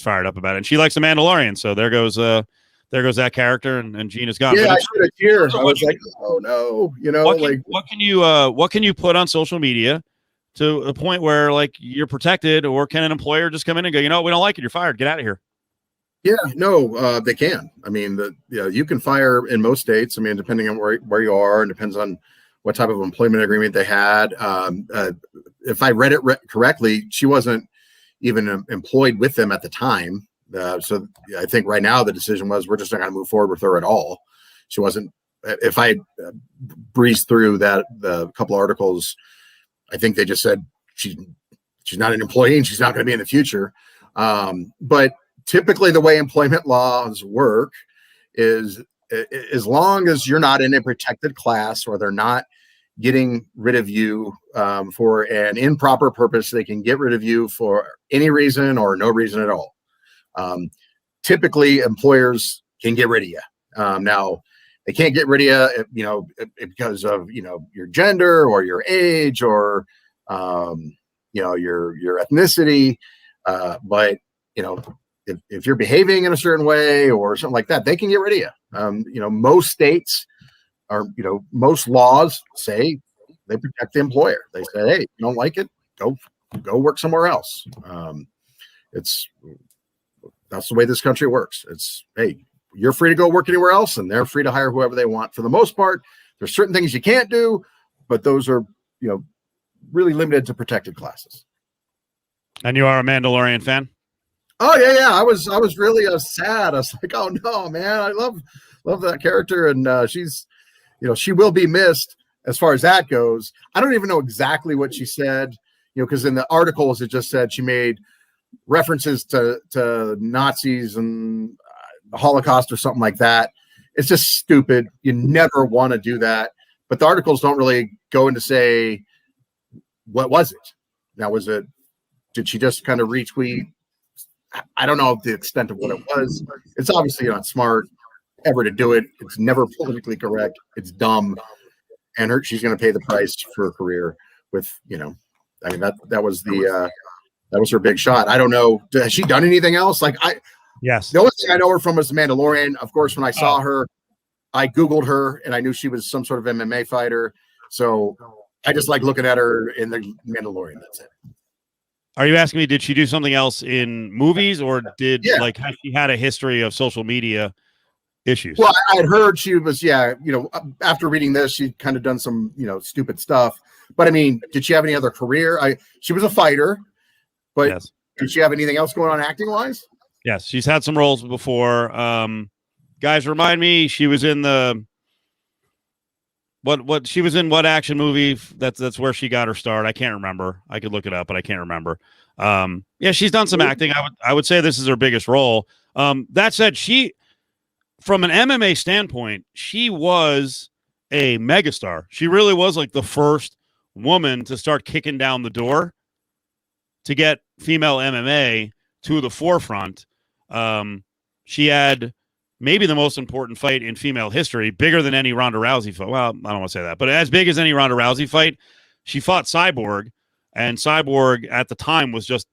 fired up about it. And she likes The Mandalorian. So there goes that character, and Gina's gone. Yeah, I should have tears. I was like, oh no, what can you put on social media to a point where like you're protected, or can an employer just come in and go, we don't like it, you're fired, get out of here? Yeah, no, they can. I mean, you can fire in most states. I mean, depending on where you are, and depends on what type of employment agreement they had. If I read it correctly, she wasn't even employed with them at the time. So I think right now the decision was we're just not going to move forward with her at all. She wasn't. If I breezed through the couple articles, I think they just said she's not an employee and she's not going to be in the future. But typically the way employment laws work is as long as you're not in a protected class, or they're not getting rid of you for an improper purpose, they can get rid of you for any reason or no reason at all. Typically employers can get rid of you. Now they can't get rid of you, because of, your gender or your age or, your ethnicity. But, if you're behaving in a certain way or something like that, they can get rid of you. Most states are, most laws say they protect the employer. They say, hey, you don't like it, go work somewhere else. That's the way this country works. It's, hey, you're free to go work anywhere else, and they're free to hire whoever they want. For the most part, there's certain things you can't do, but those are, really limited to protected classes. And you are a Mandalorian fan? Oh yeah. I was really sad. I was like, oh no, man, I love that character, and she's, she will be missed as far as that goes. I don't even know exactly what she said, because in the articles it just said she made references to Nazis and the Holocaust or something like that. It's just stupid. You never want to do that. But the articles don't really go into say, what was it? Now, did she just kind of retweet? I don't know the extent of what it was. It's obviously not smart ever to do it. It's never politically correct. It's dumb. And she's going to pay the price for her career with, I mean, that was her big shot. I don't know. Has she done anything else? Yes. The only thing I know her from is The Mandalorian. Of course, when I saw her, I Googled her and I knew she was some sort of MMA fighter. So I just like looking at her in The Mandalorian. That's it. Are you asking me, did she do something else in movies, or has she had a history of social media issues? Well, I had heard she was, after reading this, she'd kind of done some, stupid stuff. But I mean, did she have any other career? She was a fighter, but yes. Did she have anything else going on acting wise? Yes, she's had some roles before. Guys, remind me, she was in she was in what action movie? That's where she got her start. I can't remember. I could look it up, but I can't remember. She's done some acting. I would say this is her biggest role. That said, from an MMA standpoint, she was a megastar. She really was like the first woman to start kicking down the door to get female MMA to the forefront. She had maybe the most important fight in female history, bigger than any Ronda Rousey fight. Well, I don't want to say that, but as big as any Ronda Rousey fight. She fought Cyborg, and Cyborg at the time was just,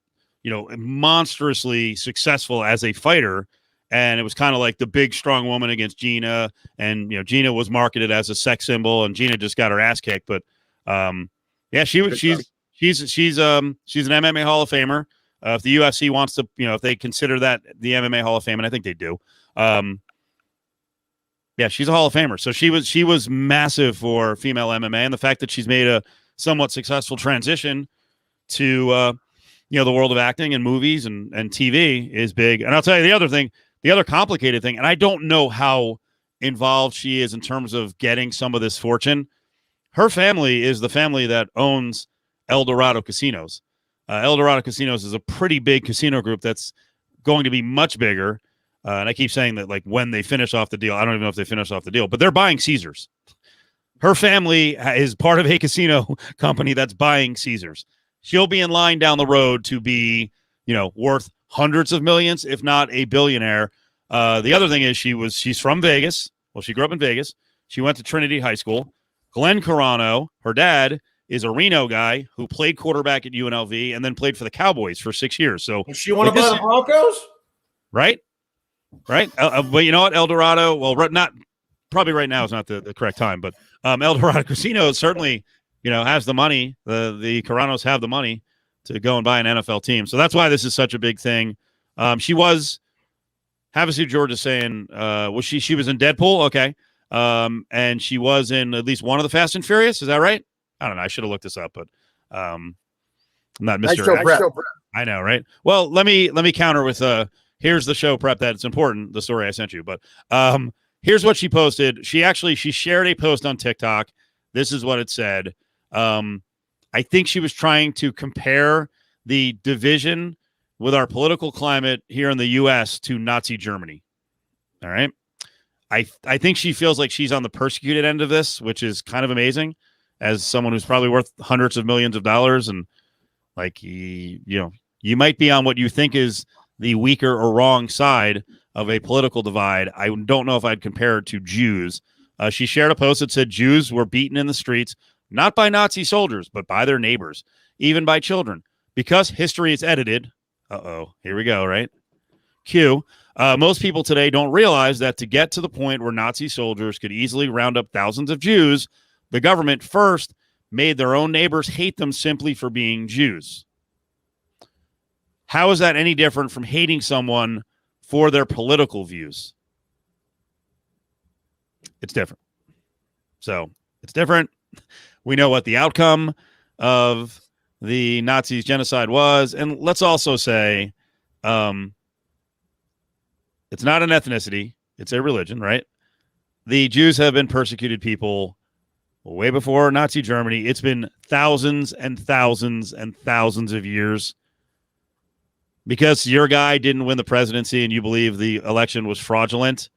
monstrously successful as a fighter. and it was kind of like the big strong woman against Gina, and Gina was marketed as a sex symbol, and Gina just got her ass kicked. But yeah, she's an MMA Hall of Famer. If the UFC wants to, if they consider that the MMA Hall of Fame, and I think they do, yeah, she's a Hall of Famer. So she was massive for female MMA, and the fact that she's made a somewhat successful transition to the world of acting and movies and TV is big. And I'll tell you the other thing. The other complicated thing, and I don't know how involved she is in terms of getting some of this fortune. Her family is the family that owns El Dorado Casinos. El Dorado Casinos is a pretty big casino group that's going to be much bigger. And I keep saying that, like, when they finish off the deal, I don't even know if they finish off the deal, but they're buying Caesars. Her family is part of a casino company that's buying Caesars. She'll be in line down the road to be, worth hundreds of millions, if not a billionaire. The other thing is she's from Vegas. Well, she grew up in Vegas. She went to Trinity High School. Glenn Carano, her dad, is a Reno guy who played quarterback at UNLV and then played for the Cowboys for 6 years. So she want to buy the Broncos? Right? But you know what? El Dorado, well, probably right now is not the correct time, but El Dorado Casino certainly, has the money. The Caranos have the money to go and buy an NFL team. So that's why this is such a big thing. She was, Havasu George is saying, she was in Deadpool? Okay. And she was in at least one of the Fast and Furious. Is that right? I don't know. I should have looked this up, but I'm not Mr. Nice show prep. I know, right? Well, let me counter with here's the show prep that's important, the story I sent you. But here's what she posted. She shared a post on TikTok. This is what it said. I think she was trying to compare the division with our political climate here in the U.S. to Nazi Germany. All right. I think she feels like she's on the persecuted end of this, which is kind of amazing as someone who's probably worth hundreds of millions of dollars. And like, you might be on what you think is the weaker or wrong side of a political divide. I don't know if I'd compare it to Jews. She shared a post that said Jews were beaten in the streets, not by Nazi soldiers, but by their neighbors, even by children. Because history is edited. Uh-oh, here we go, right? Q. Most people today don't realize that to get to the point where Nazi soldiers could easily round up thousands of Jews, the government first made their own neighbors hate them simply for being Jews. How is that any different from hating someone for their political views? It's different. So it's different. We know what the outcome of the Nazis' genocide was. And let's also say it's not an ethnicity. It's a religion, right? The Jews have been persecuted people way before Nazi Germany. It's been thousands and thousands and thousands of years. Because your guy didn't win the presidency and you believe the election was fraudulent,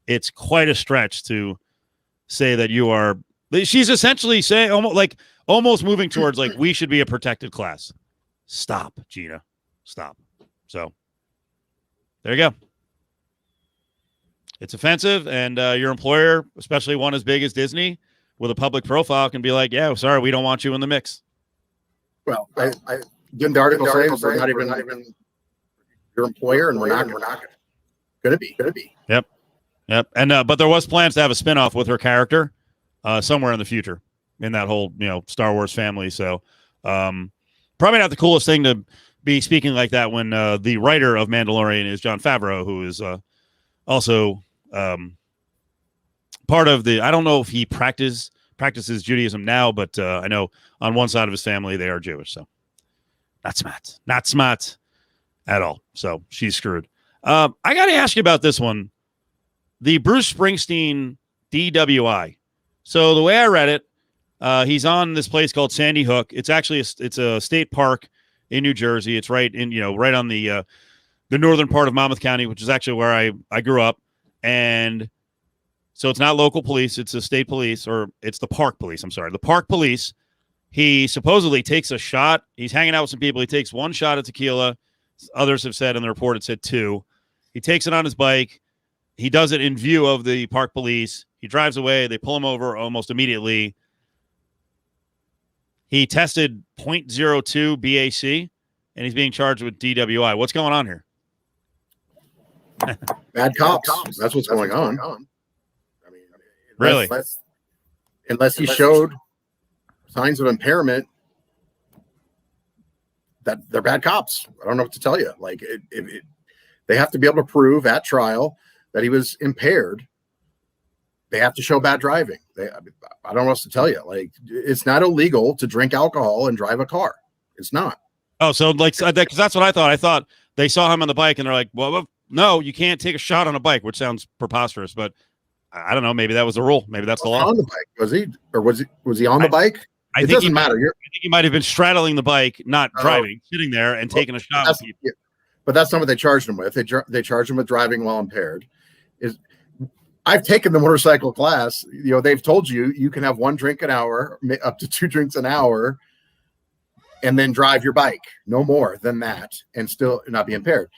it's quite a stretch to say that you are. She's essentially saying almost moving towards like we should be a protected class. Stop, Gina. Stop. So there you go. It's offensive, and your employer, especially one as big as Disney, with a public profile, can be like, "Yeah, sorry, we don't want you in the mix." Well, I didn't the article say we're not even your employer, and we're not going to be. Yep. And but there was plans to have a spinoff with her character somewhere in the future in that whole Star Wars family. So probably not the coolest thing to be speaking like that when the writer of Mandalorian is Jon Favreau, who is also part of the. I don't know if he practices Judaism now, but I know on one side of his family they are Jewish. So not smart at all. So she's screwed. I got to ask you about this one. The Bruce Springsteen DWI. So the way I read it, he's on this place called Sandy Hook. It's actually it's a state park in New Jersey. It's right on the northern part of Monmouth County, which is actually where I grew up. And so it's not local police. It's a state police, or it's the park police. I'm sorry. The park police. He supposedly takes a shot. He's hanging out with some people. He takes one shot of tequila. Others have said in the report it said 2. He takes it on his bike. He does it in view of the park police. He drives away. They pull him over almost immediately. He tested .02 BAC, and he's being charged with DWI. What's going on here? Bad cops. That's what's going on. I mean, Really? Unless he showed signs of impairment, that they're bad cops. I don't know what to tell you. Like, they have to be able to prove at trial that he was impaired. They have to show bad driving. I don't know what else to tell you. Like, it's not illegal to drink alcohol and drive a car. It's not. Oh, so like, because that's what I thought. I thought they saw him on the bike and they're like, well, no, you can't take a shot on a bike, which sounds preposterous, but I don't know. Maybe that was the rule. Maybe that's the law. On the bike, was he, or was he on the bike? It doesn't matter. I think he might have been straddling the bike, not driving, sitting there and taking a shot with people. Yeah, but that's not what they charged him with. They charged him with driving while impaired. I've taken the motorcycle class. You know, they've told you can have 1 drink an hour, up to 2 drinks an hour, and then drive your bike. No more than that, and still not be impaired.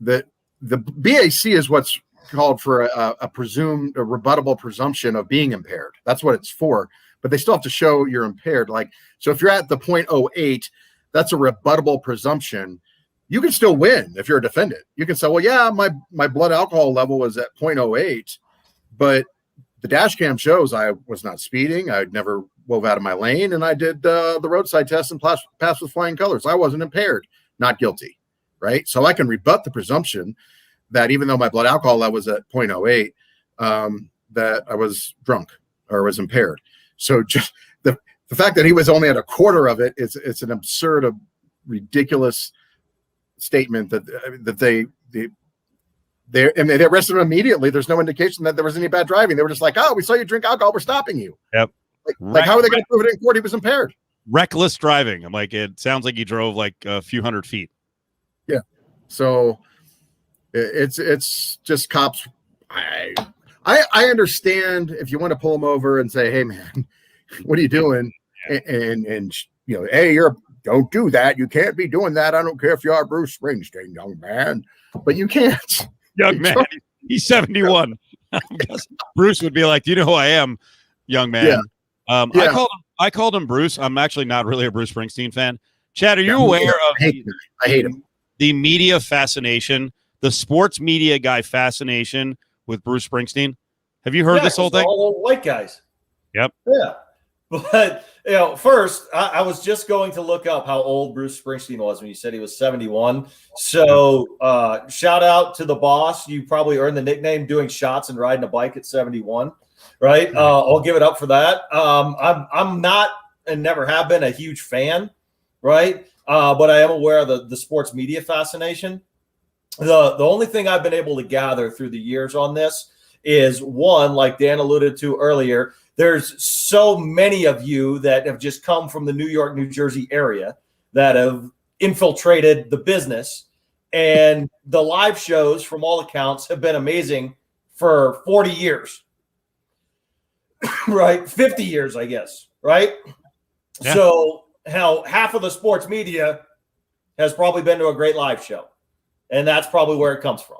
The BAC is what's called for a rebuttable presumption of being impaired. That's what it's for. But they still have to show you're impaired. Like, so if you're at the 0.08, that's a rebuttable presumption. You can still win if you're a defendant. You can say, well, yeah, my blood alcohol level was at 0.08, but the dash cam shows I was not speeding. I'd never wove out of my lane, and I did the roadside test and passed with flying colors. I wasn't impaired, not guilty, right? So I can rebut the presumption that even though my blood alcohol level was at 0.08, that I was drunk or was impaired. So just the fact that he was only at a quarter of it, it's an absurd, ridiculous statement that they arrested him immediately. There's no indication that there was any bad driving. They were just like, oh, we saw you drink alcohol, we're stopping you. Yep. Like how are they going to prove it in court he was impaired? Reckless driving. I'm like, it sounds like he drove like a few hundred feet. Yeah. So it's just cops. I understand if you want to pull them over and say, hey man, what are you doing? Yeah. And you know, hey, don't do that. You can't be doing that. I don't care if you are Bruce Springsteen, young man, but you can't. Young man, he's 71. Bruce would be like, do you know who I am, young man? Yeah. I called him Bruce. I'm actually not really a Bruce Springsteen fan. Chad, are you aware of I hate him. The media fascination, the sports media guy fascination with Bruce Springsteen? Have you heard this whole thing? All white guys. Yep. Yeah. But, you know, first, I was just going to look up how old Bruce Springsteen was when you said he was 71. So shout out to the boss. You probably earned the nickname doing shots and riding a bike at 71, right? I'll give it up for that. I'm not and never have been a huge fan, right? But I am aware of the sports media fascination. The only thing I've been able to gather through the years on this is, one, like Dan alluded to earlier, there's so many of you that have just come from the New York, New Jersey area that have infiltrated the business. And the live shows, from all accounts, have been amazing for 40 years, right? 50 years, I guess, right? Yeah. So half of the sports media has probably been to a great live show. And that's probably where it comes from.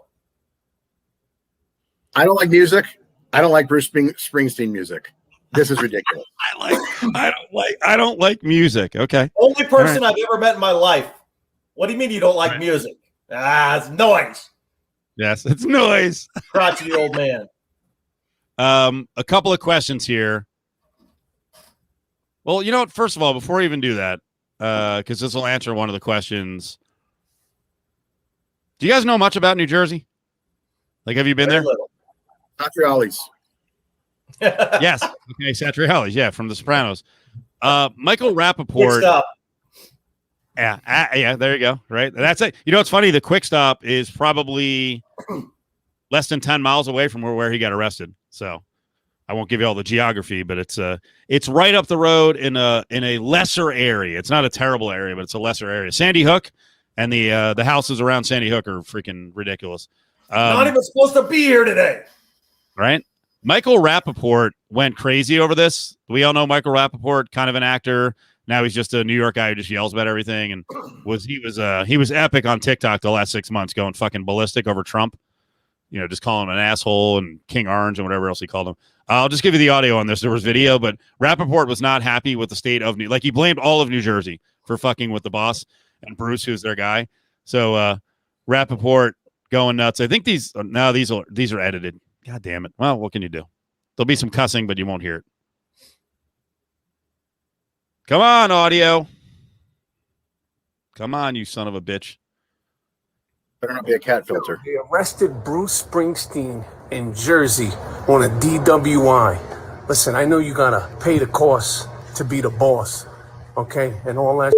I don't like music. I don't like Bruce Springsteen music. This is ridiculous. I don't like music. Okay. Only person I've ever met in my life. What do you mean you don't like music? It's noise. Yes, it's noise. Crotchety old man. A couple of questions here. Well, you know what? First of all, before we even do that, because this will answer one of the questions. Do you guys know much about New Jersey? Like, have you been there? Satriali's. Yes. Okay, Satriali's. Yeah, from The Sopranos. Michael Rappaport. Yeah, there you go. Right. That's it. You know, it's funny. The Quick Stop is probably less than 10 miles away from where he got arrested. So I won't give you all the geography, but it's right up the road in a lesser area. It's not a terrible area, but it's a lesser area. Sandy Hook. And the houses around Sandy Hook are freaking ridiculous. Not even supposed to be here today. Right? Michael Rappaport went crazy over this. We all know Michael Rappaport, kind of an actor. Now he's just a New York guy who just yells about everything. And he was epic on TikTok the last 6 months, going fucking ballistic over Trump. You know, just calling him an asshole and King Orange and whatever else he called him. I'll just give you the audio on this. There was video, but Rappaport was not happy with the state of he blamed all of New Jersey for fucking with the boss and Bruce, who's their guy. So Rappaport going nuts. I think these are edited. God damn it. Well, what can you do? There'll be some cussing, but you won't hear it. Come on, audio. Come on, you son of a bitch. Better not be a cat filter. They arrested Bruce Springsteen in Jersey on a DWI. Listen, I know you gotta pay the cost to be the boss, okay, and all that.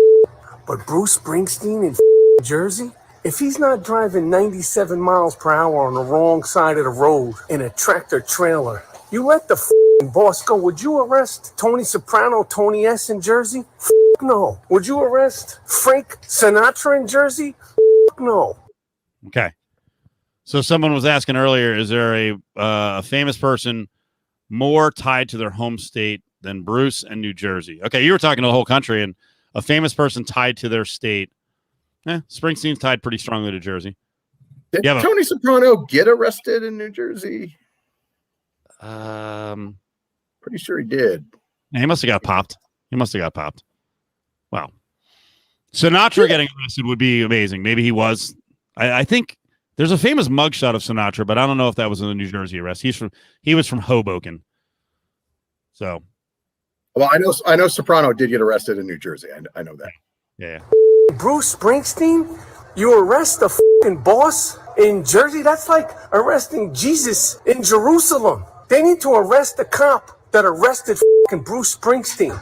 But Bruce Springsteen in Jersey, if he's not driving 97 miles per hour on the wrong side of the road in a tractor trailer, you let the boss go. Would you arrest Tony Soprano, Tony S. in Jersey? No. Would you arrest Frank Sinatra in Jersey? No. Okay. So someone was asking earlier, is there a famous person more tied to their home state than Bruce and New Jersey? Okay, you were talking to the whole country, and a famous person tied to their state. Springsteen's tied pretty strongly to Jersey. Did Tony Soprano get arrested in New Jersey? Pretty sure he did. He must have got popped. Wow. Sinatra getting arrested would be amazing. Maybe he was. I think there's a famous mugshot of Sinatra, but I don't know if that was in the New Jersey arrest. He was from Hoboken. So, well, I know Soprano did get arrested in New Jersey. I know that. Yeah. Bruce Springsteen, you arrest the fucking boss in Jersey? That's like arresting Jesus in Jerusalem. They need to arrest the cop that arrested fucking Bruce Springsteen.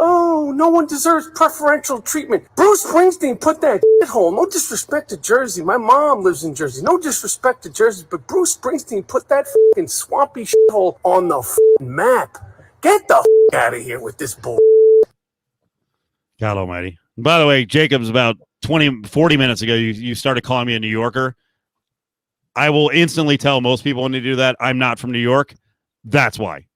Oh, no one deserves preferential treatment. Bruce Springsteen put that shithole. No disrespect to Jersey. My mom lives in Jersey. No disrespect to Jersey, but Bruce Springsteen put that fucking swampy shithole on the fucking map. Get the out of here with this bull. God almighty. By the way, Jacobs, about 40 minutes ago, you started calling me a New Yorker. I will instantly tell most people when they do that, I'm not from New York. That's why.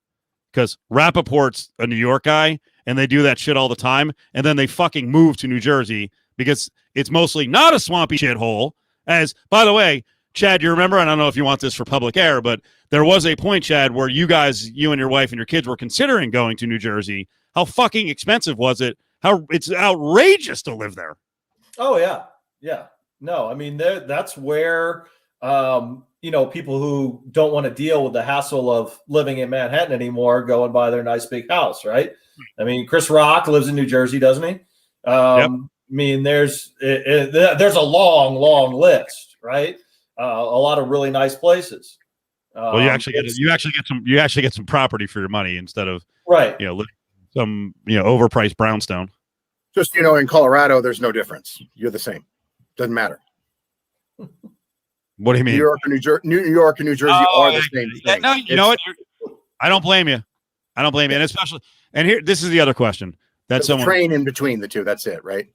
Because Rappaport's a New York guy, and they do that shit all the time, and then they fucking move to New Jersey because it's mostly not a swampy shithole. As, by the way, Chad, you remember, and I don't know if you want this for public air, but there was a point, Chad, where you and your wife and your kids were considering going to New Jersey. How fucking expensive was it? How it's outrageous to live there. Oh, yeah. Yeah. No, I mean, that's where, people who don't want to deal with the hassle of living in Manhattan anymore go and buy their nice big house, right? I mean, Chris Rock lives in New Jersey, doesn't he? Yep. I mean, there's a long list, right? A lot of really nice places. Well, you actually get some property for your money instead of right. Some overpriced brownstone. Just in Colorado, there's no difference. You're the same. Doesn't matter. What do you mean? New York and New Jersey are the same thing. No, you know what? I don't blame you. And especially, and here, this is the other question. That's someone train in between the two. That's it, right?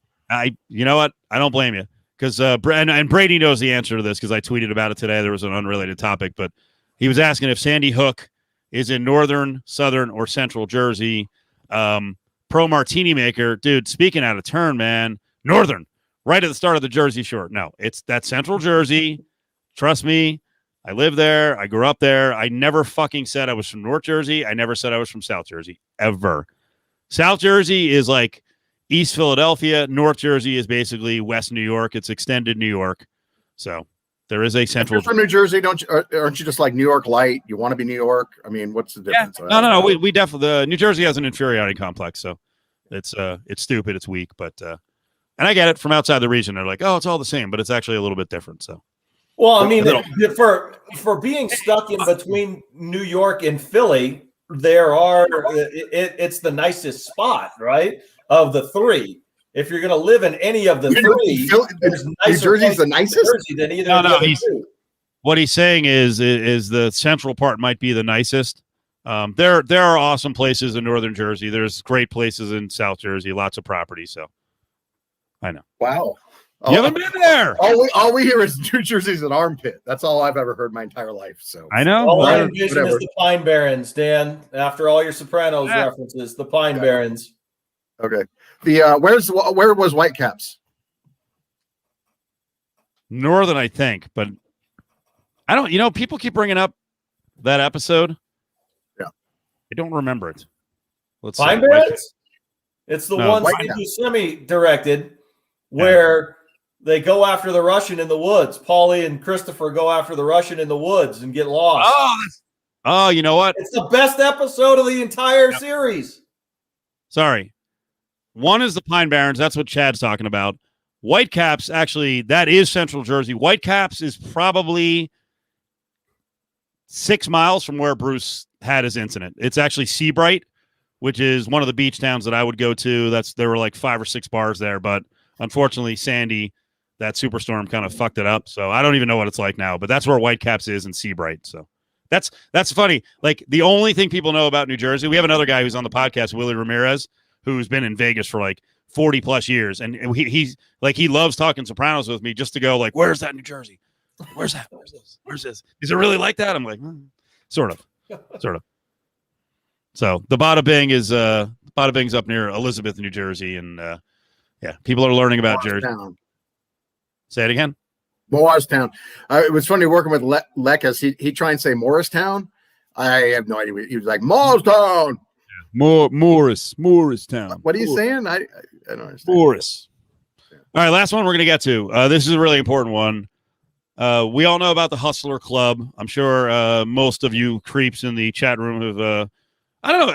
You know what? I don't blame you because and Brady knows the answer to this because I tweeted about it today. There was an unrelated topic, but he was asking if Sandy Hook is in northern, southern, or central Jersey. Pro Martini Maker, dude. Speaking out of turn, man. Northern, right at the start of the Jersey Shore. No, it's that central Jersey. Trust me. I live there. I grew up there. I never fucking said I was from North Jersey. I never said I was from South Jersey, ever. South Jersey is like East Philadelphia. North Jersey is basically West New York. It's extended New York. So there is a central. If you're from New Jersey, aren't you just like New York light? You want to be New York? I mean, what's the difference? Yeah. No. We definitely New Jersey has an inferiority complex, so it's stupid. It's weak, but and I get it from outside the region. They're like, oh, it's all the same, but it's actually a little bit different. So. Well, I mean, for being stuck in between New York and Philly, it's the nicest spot, right? Of the three. If you're going to live in any of the three, New Jersey's the nicest. Than either no. What he's saying is the central part might be the nicest. There are awesome places in northern Jersey. There's great places in South Jersey. Lots of property. So I know. Wow. You haven't been there. All we hear is New Jersey's an armpit. That's all I've ever heard my entire life. So I know. All I envision is the Pine Barrens, Dan. After all your Sopranos references, the Pine Barrens. Okay. Where was Whitecaps? Northern, I think, but I don't. People keep bringing up that episode. Yeah, I don't remember it. Pine Barrens. It's the one Steve Buscemi directed, where They go after the Russian in the woods. Paulie and Christopher go after the Russian in the woods and get lost. Oh, you know what? It's the best episode of the entire series. Sorry. One is the Pine Barrens. That's what Chad's talking about. Whitecaps, actually, that is Central Jersey. Whitecaps is probably 6 miles from where Bruce had his incident. It's actually Seabright, which is one of the beach towns that I would go to. There were like 5 or 6 bars there, but unfortunately, Sandy, that superstorm, kind of fucked it up. So I don't even know what it's like now, but that's where Whitecaps is in Seabright. So that's funny. Like, the only thing people know about New Jersey, we have another guy who's on the podcast, Willie Ramirez, who's been in Vegas for like 40 plus years. And he's like, he loves talking Sopranos with me just to go like, where's that New Jersey? Where's that? Where's this? Where's this? Is it really like that? I'm like, sort of. So the Bada Bing's up near Elizabeth, New Jersey. And yeah, people are learning about Jersey. Say it again. Morristown. It was funny working with Lekas. He tried and say Morristown. I have no idea. He was like, Morristown. Morristown. What are you saying? I don't understand. Morris. All right, last one we're going to get to. This is a really important one. We all know about the Hustler Club. I'm sure most of you creeps in the chat room have, I don't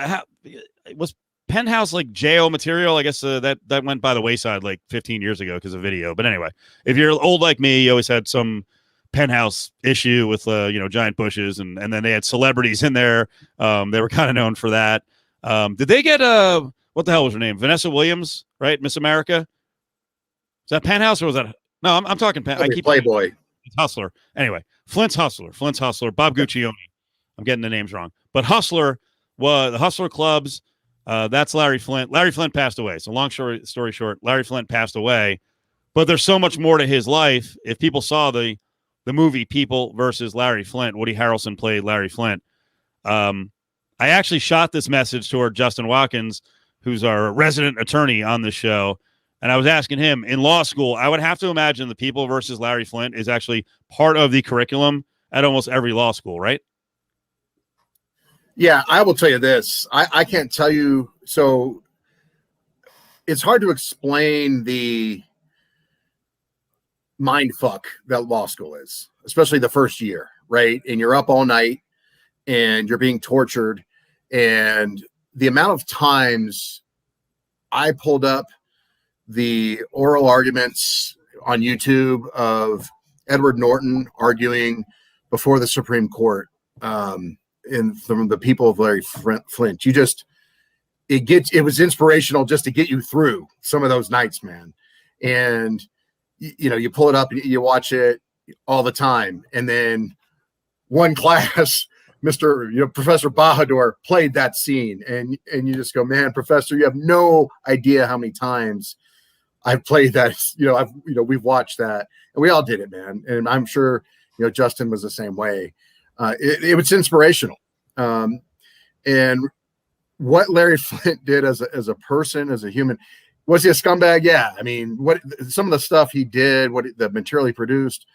know, was Penthouse like JO material? I guess that went by the wayside like 15 years ago because of video. But anyway, if you're old like me, you always had some Penthouse issue with, giant bushes. And then they had celebrities in there. They were kind of known for that. Did they get what the hell was her name? Vanessa Williams, right? Miss America. Is that Penthouse or was that? No, I'm talking. I keep Playboy. It's Hustler. Anyway, Flint's Hustler. Bob Guccione. I'm getting the names wrong, but Hustler was the Hustler clubs. That's Larry Flynt. Larry Flynt passed away. So long story short, Larry Flynt passed away. But there's so much more to his life. If people saw the movie People versus Larry Flynt, Woody Harrelson played Larry Flynt. I actually shot this message toward Justin Watkins, who's our resident attorney on this show. And I was asking him, in law school, I would have to imagine the People versus Larry Flynt is actually part of the curriculum at almost every law school, right? Yeah, I will tell you this. I can't tell you. So it's hard to explain the mind fuck that law school is, especially the first year, right? And you're up all night and you're being tortured. And the amount of times I pulled up the oral arguments on YouTube of Edward Norton arguing before the Supreme Court from the People of Larry Flynt. It was inspirational just to get you through some of those nights, man. And you pull it up and you watch it all the time. And then one class, Professor Bahadur played that scene, and you just go, man, Professor, you have no idea how many times I've played that. We've watched that, and we all did it, man. And I'm sure Justin was the same way. It was inspirational. And what Larry Flynt did as a person, as a human, was he a scumbag? Yeah. I mean, some of the stuff he did, the material he produced,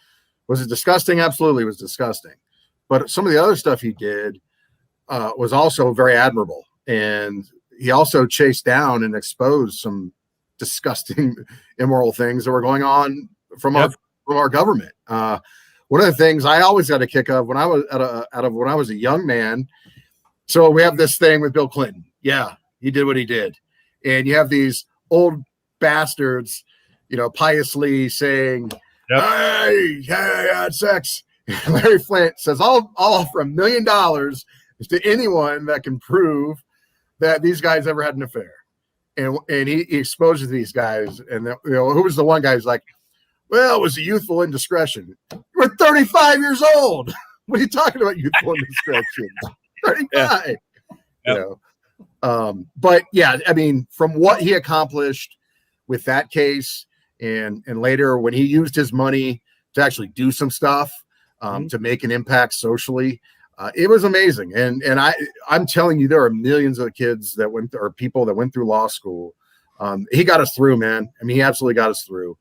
was it disgusting? Absolutely, it was disgusting. But some of the other stuff he did was also very admirable. And he also chased down and exposed some disgusting, immoral things that were going on from our government. One of the things I always got a kick of when I was a young man. So we have this thing with Bill Clinton. Yeah, he did what he did. And you have these old bastards, piously saying, hey, I had sex. Larry Flynt says, I'll offer $1 million to anyone that can prove that these guys ever had an affair. And he exposes these guys. And who was the one guy who's like, well, it was a youthful indiscretion. We're 35 years old. What are you talking about, youthful indiscretion? 35. Yep. But yeah, I mean, from what he accomplished with that case, and later when he used his money to actually do some stuff, to make an impact socially, it was amazing. And I'm telling you, there are millions of kids or people that went through law school. He got us through, man. I mean, he absolutely got us through.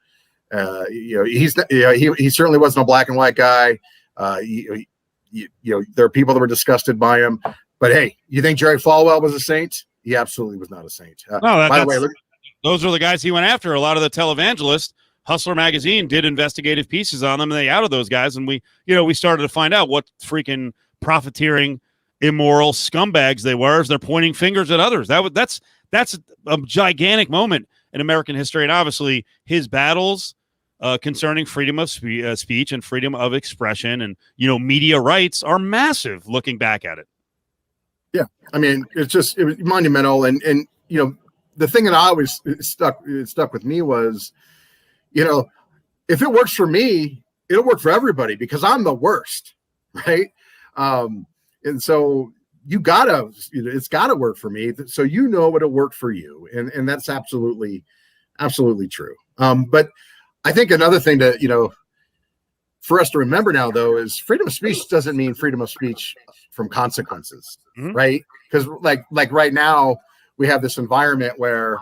He certainly wasn't a black and white guy. There are people that were disgusted by him. But hey, you think Jerry Falwell was a saint? He absolutely was not a saint. No, by the way, those are the guys he went after. A lot of the televangelists, Hustler magazine did investigative pieces on them, and they outed those guys. And we started to find out what freaking profiteering, immoral scumbags they were as they're pointing fingers at others. That's a gigantic moment in American history. And obviously his battles concerning freedom of speech and freedom of expression and, media rights are massive looking back at it. Yeah. I mean, it was monumental. And the thing that I always stuck with me was, if it works for me, it'll work for everybody because I'm the worst. Right. And so it's gotta work for me. So, it'll work for you. And that's absolutely true. But I think another thing to, for us to remember now, though, is freedom of speech doesn't mean freedom of speech from consequences, right? Because like right now, we have this environment where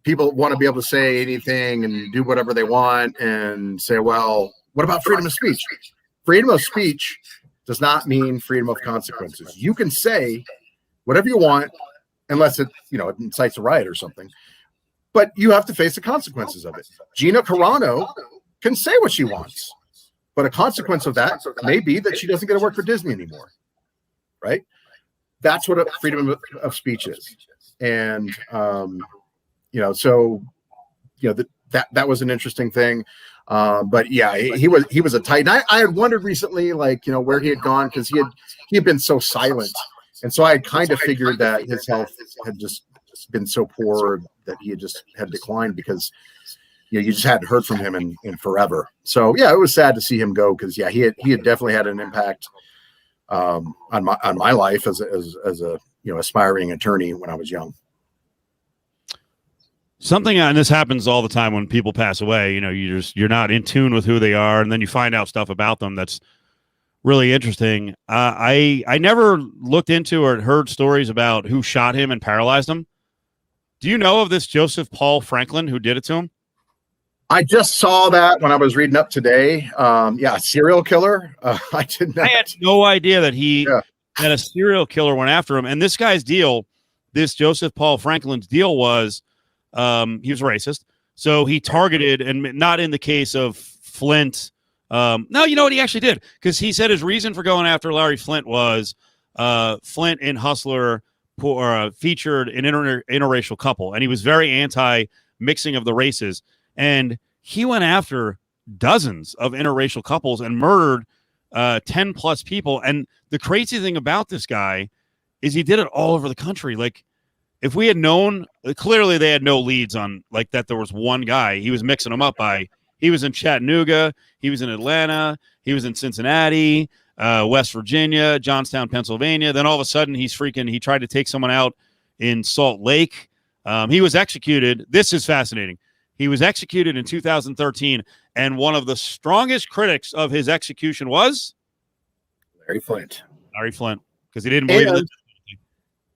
people want to be able to say anything and do whatever they want and say, well, what about freedom of speech? Freedom of speech does not mean freedom of consequences. You can say whatever you want, unless it incites a riot or something. But you have to face the consequences of it. Gina Carano can say what she wants, but a consequence of that may be that she doesn't get to work for Disney anymore, right? That's what freedom of speech is. And, that was an interesting thing. But yeah, he was a titan. I had wondered recently, where he had gone because he had been so silent. And so I had kind of figured that his health had just been so poor that he had declined because you just hadn't heard from him in forever. So yeah, it was sad to see him go because he had definitely had an impact on my life as a aspiring attorney when I was young. Something, and this happens all the time when people pass away, you're not in tune with who they are, and then you find out stuff about them that's really interesting. I never looked into or heard stories about who shot him and paralyzed him. Do you know of this Joseph Paul Franklin who did it to him? I just saw that when I was reading up today. Serial killer. I had no idea that that a serial killer went after him. And this guy's deal, this Joseph Paul Franklin's deal was he was racist. So he targeted, and not in the case of Flynt. No, you know what he actually did? Because he said his reason for going after Larry Flynt was Flynt and Hustler featured an interracial couple, and he was very anti-mixing of the races. And he went after dozens of interracial couples and murdered 10 plus people. And the crazy thing about this guy is he did it all over the country. Like, if we had known, clearly they had no leads on that there was one guy. He was mixing them up he was in Chattanooga, he was in Atlanta, he was in Cincinnati, West Virginia, Johnstown, Pennsylvania. Then all of a sudden he tried to take someone out in Salt Lake. He was executed. This is fascinating. He was executed in 2013, and one of the strongest critics of his execution was Larry Flynt. Because he didn't believe it.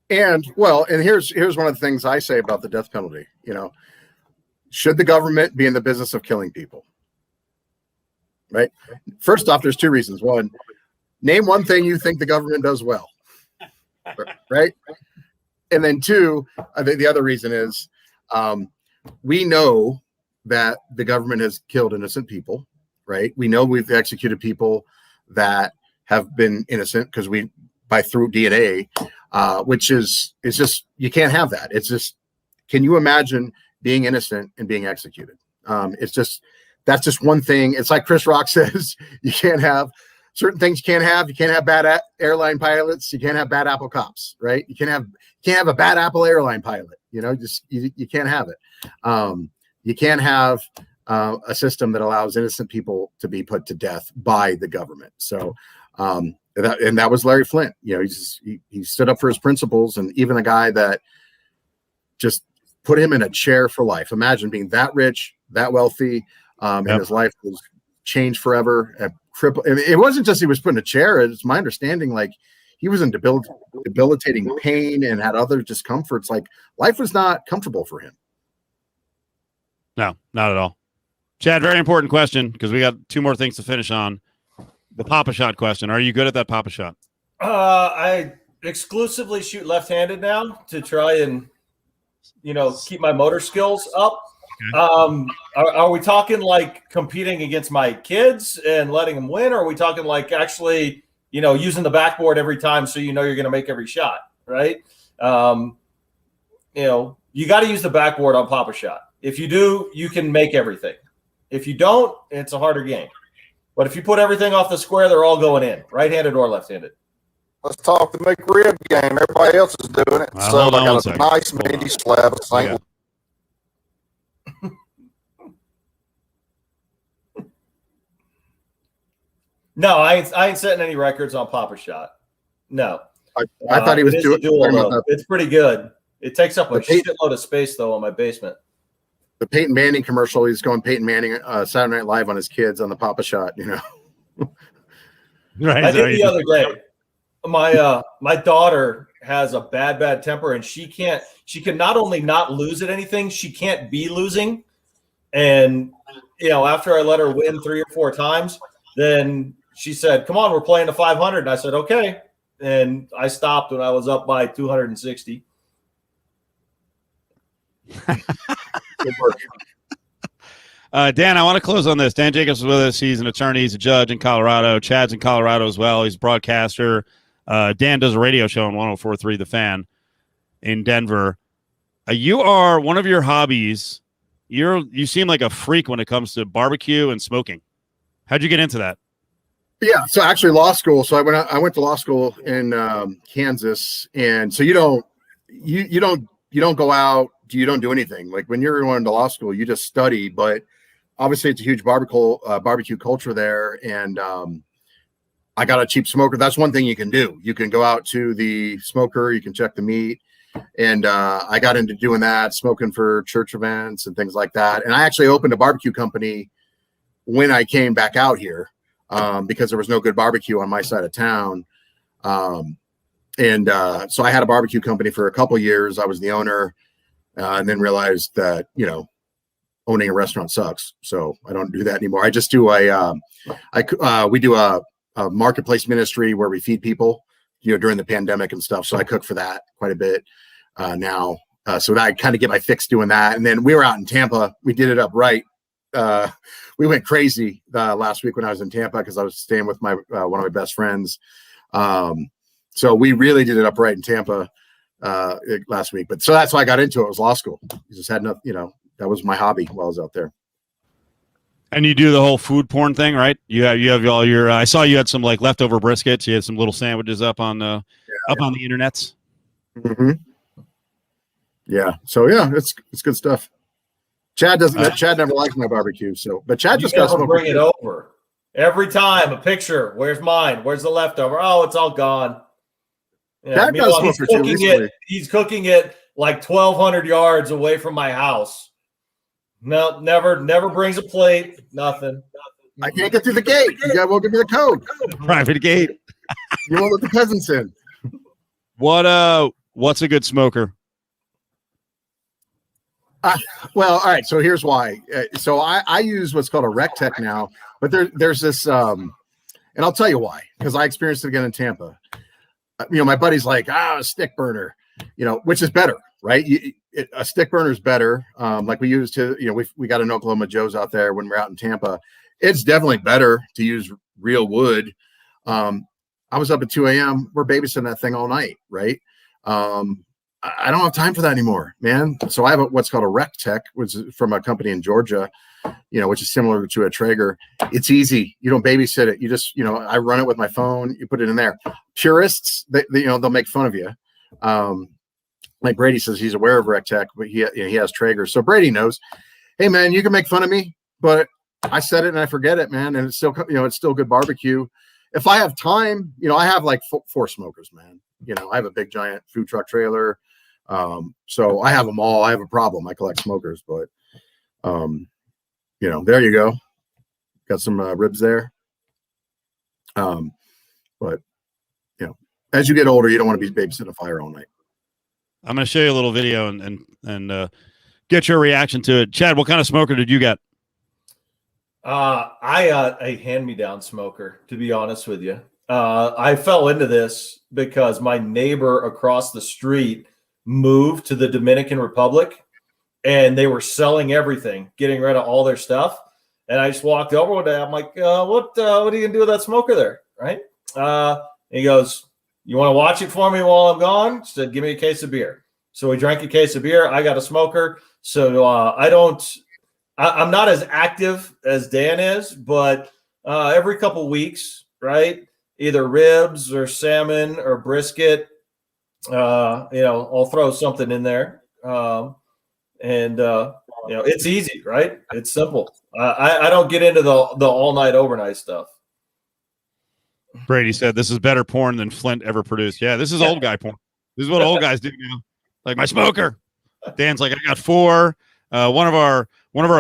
And here's one of the things I say about the death penalty. Should the government be in the business of killing people? Right. First off, there's two reasons. One, name one thing you think the government does well. Right. And then two, I think the other reason is we know that the government has killed innocent people. Right. We know we've executed people that have been innocent because through DNA, which is just, you can't have that. It's just, can you imagine being innocent and being executed? That's just one thing. It's like Chris Rock says, you can't have certain things. You can't have bad airline pilots. You can't have bad Apple cops, right? You can't have a bad Apple airline pilot. You can't have it. You can't have a system that allows innocent people to be put to death by the government. So, that was Larry Flynt. He stood up for his principles, and even a guy that just put him in a chair for life. Imagine being that rich, that wealthy, and his life was changed forever. It wasn't just he was put in a chair. It's my understanding, he was in debilitating pain and had other discomforts. Life was not comfortable for him. No, not at all. Chad, very important question because we got two more things to finish on. The Papa Shot question. Are you good at that Papa Shot? I exclusively shoot left-handed now to try and, keep my motor skills up. Are we talking like competing against my kids and letting them win, or are we talking like actually, using the backboard every time so you're going to make every shot, right? You got to use the backboard on Papa Shot. If you do, you can make everything. If you don't, it's a harder game. But if you put everything off the square, they're all going in, right-handed or left-handed. Let's talk the McRib game. Everybody else is doing it. So hold on I got one a second. nice meaty slab of St. No, I ain't setting any records on Papa Shot. No. I thought he was doing it. It's pretty good. It takes up a shitload of space, though, in my basement. The Peyton Manning commercial, he's going Peyton Manning Saturday Night Live on his kids on the Papa Shot, Right. I did the other day. My daughter has a bad temper, and she can not only not lose at anything, she can't be losing. And after I let her win 3 or 4 times, then she said, "Come on, we're playing the 500." And I said, "Okay." And I stopped when I was up by 260. Good work. Dan, I want to close on this. Dan Jacobs is with us. He's an attorney. He's a judge in Colorado. Chad's in Colorado as well. He's a broadcaster. Dan does a radio show on 104.3 The Fan in Denver. You are one of your hobbies. You seem like a freak when it comes to barbecue and smoking. How'd you get into that? Yeah, so actually law school. So I went to law school in Kansas, and so you don't go out. You don't do anything. Like when you're going to law school, you just study. But obviously, it's a huge barbecue culture there, and I got a cheap smoker. That's one thing you can do. You can go out to the smoker. You can check the meat, and I got into doing that, smoking for church events and things like that. And I actually opened a barbecue company when I came back out here because there was no good barbecue on my side of town. So I had a barbecue company for a couple years. I was the owner. And then realized that, owning a restaurant sucks. So I don't do that anymore. I just do we do a marketplace ministry where we feed people, during the pandemic and stuff. So I cook for that quite a bit now. So I kind of get my fix doing that. And then we were out in Tampa. We did it up right. We went crazy last week when I was in Tampa because I was staying with one of my best friends. So we really did it up right in Tampa last week. But so that's why I got into it. It was law school. I just had enough, that was my hobby while I was out there. And you do the whole food porn thing, right? You have all your. I saw you had some like leftover briskets. You had some little sandwiches up on the internets. Mm-hmm. Yeah. So yeah, it's good stuff. Chad doesn't. Chad never liked my barbecue. So, but Chad just got to bring it over every time. A picture. Where's mine? Where's the leftover? Oh, it's all gone. Yeah, he's cooking it like 1,200 yards away from my house. No, never brings a plate. Nothing. I can't get through the gate. You guys won't give me the code. Private gate. You won't let the peasants in. What's a good smoker? Well, all right. So here's why. So I use what's called a Rectech now, but there's this, and I'll tell you why, because I experienced it again in Tampa. My buddy's like, a stick burner, which is better, right? A stick burner is better. Like we used to, we got an Oklahoma Joe's out there when we're out in Tampa. It's definitely better to use real wood. I was up at 2 a.m. We're babysitting that thing all night, right? I don't have time for that anymore, man. So I have what's called a Rectech, which is from a company in Georgia, which is similar to a Traeger. It's easy. You don't babysit it. You just, I run it with my phone. You put it in there. Purists, they'll make fun of you. Like Brady says, he's aware of Rectech, but he has Traeger. So Brady knows, hey man, you can make fun of me, but I said it and I forget it, man. And it's still, it's still good barbecue. If I have time, I have like 4 smokers, man. I have a big giant food truck trailer. So I have them all. I have a problem. I collect smokers, but, there you go. Got some ribs there. But, as you get older, you don't want to be babysitting a fire all night. I'm going to show you a little video and get your reaction to it. Chad, what kind of smoker did you get? I got a hand-me-down smoker, to be honest with you. I fell into this because my neighbor across the street moved to the Dominican Republic, and they were selling everything, getting rid of all their stuff. And I just walked over one day. I'm like, what are you gonna do with that smoker there, right? He goes, "You want to watch it for me while I'm gone?" Said, "Give me a case of beer." So we drank a case of beer. I got a smoker, so I'm not as active as Dan is, but every couple weeks, right? Either ribs or salmon or brisket. I'll throw something in there. It's easy, right? It's simple. I don't get into the all night overnight stuff. Brady said, "This is better porn than Flynt ever produced." Yeah, this is old guy porn. This is what old guys do now. Like my smoker. Dan's like, "I got 4." One of our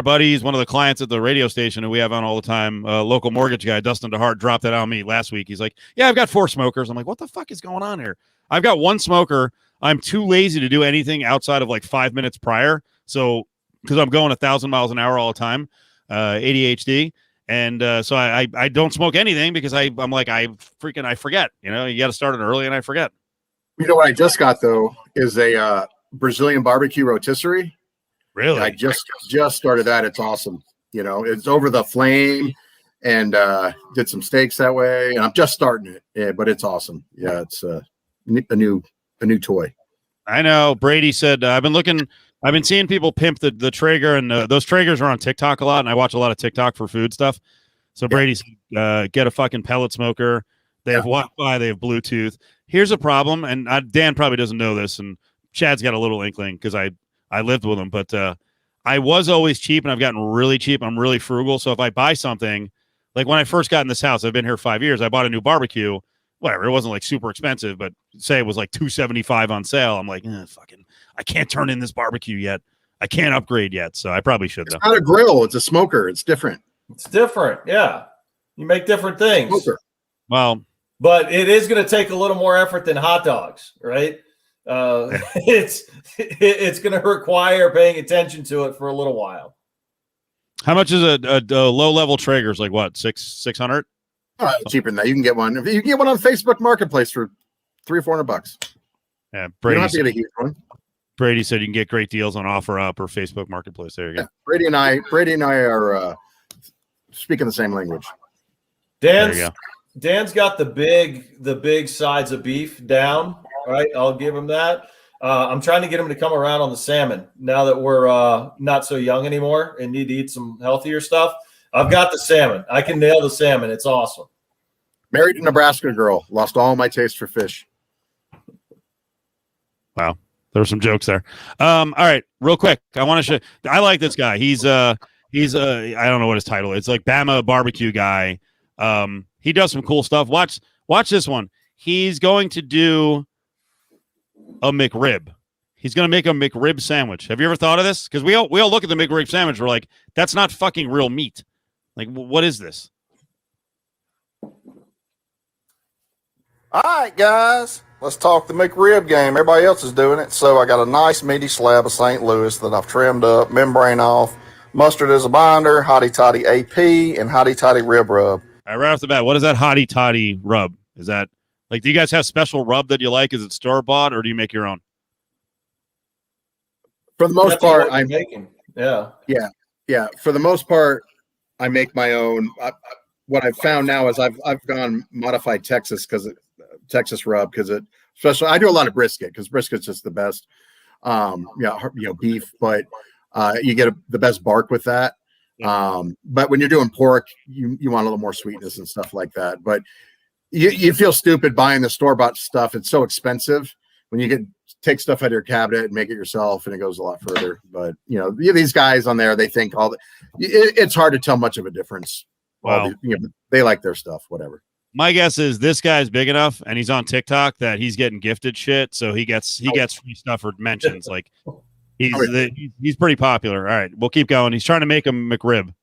buddies, one of the clients at the radio station who we have on all the time, local mortgage guy, Dustin DeHart, dropped that on me last week. He's like, "Yeah, I've got 4 smokers." I'm like, "What the fuck is going on here?" I've got 1 smoker. I'm too lazy to do anything outside of like 5 minutes prior. So, because I'm going 1,000 miles an hour all the time, ADHD. And so I don't smoke anything because I'm like, I forget, you got to start it early and I forget. You know what I just got though is a Brazilian barbecue rotisserie. Really? I just started that. It's awesome. It's over the flame and did some steaks that way. And I'm just starting it. Yeah, but it's awesome. Yeah, it's a new toy. I know. Brady said, I've been seeing people pimp the Traeger, and those Traegers are on TikTok a lot, and I watch a lot of TikTok for food stuff. So Brady said, get a fucking pellet smoker. They have Wi-Fi, they have Bluetooth. Here's a problem, and Dan probably doesn't know this, and Chad's got a little inkling because I lived with him, but I was always cheap, and I've gotten really cheap. I'm really frugal, so if I buy something, like when I first got in this house, I've been here 5 years, I bought a new barbecue. Whatever, it wasn't like super expensive, but say it was like $275 on sale. I'm like, fucking, I can't turn in this barbecue yet. I can't upgrade yet, so I probably should. It's not a grill; it's a smoker. It's different. It's different, yeah. You make different things. Smoker. Well, but it is going to take a little more effort than hot dogs, right? It's going to require paying attention to it for a little while. How much is a low level Traeger's? Like what, 600? Cheaper than that. You can get one. You can get one on Facebook Marketplace for $300 or $400. Yeah, you don't have to get a huge one. Brady said you can get great deals on OfferUp or Facebook Marketplace. There you go. Brady and I are speaking the same language. Dan's got the big sides of beef down. Right, I'll give him that. I'm trying to get him to come around on the salmon now that we're not so young anymore and need to eat some healthier stuff. I've got the salmon. I can nail the salmon. It's awesome. Married a Nebraska girl. Lost all my taste for fish. Wow. There were some jokes there. All right, real quick. I want to show. I like this guy. He's I don't know what his title is. It's like Bama barbecue guy. He does some cool stuff. Watch this one. He's going to do a McRib. He's going to make a McRib sandwich. Have you ever thought of this? Because we all look at the McRib sandwich. We're like, that's not fucking real meat. Like, what is this? All right, guys, let's talk the McRib game. Everybody else is doing it. So I got a nice meaty slab of St. Louis that I've trimmed up, membrane off, mustard as a binder, hottie toddy AP, and hottie toddy rib rub. All right, right off the bat, what is that hottie toddy rub? Is that like, do you guys have special rub that you like? Is it store bought or do you make your own? For the most part, I'm making. Yeah. For the most part, I make my own. What I've found now is I've gone modified Texas Texas rub because it, especially I do a lot of brisket because brisket's just the best. Beef, but you get the best bark with that. But when you're doing pork, you want a little more sweetness and stuff like that. But you feel stupid buying the store-bought stuff. It's so expensive. When you take stuff out of your cabinet and make it yourself, and it goes a lot further. But these guys on there, they think it's hard to tell much of a difference. Wow. They like their stuff, whatever. My guess is this guy's big enough and he's on TikTok that he's getting gifted shit, so he gets free stuff or mentions. Like he's pretty popular. All right, we'll keep going. He's trying to make a McRib.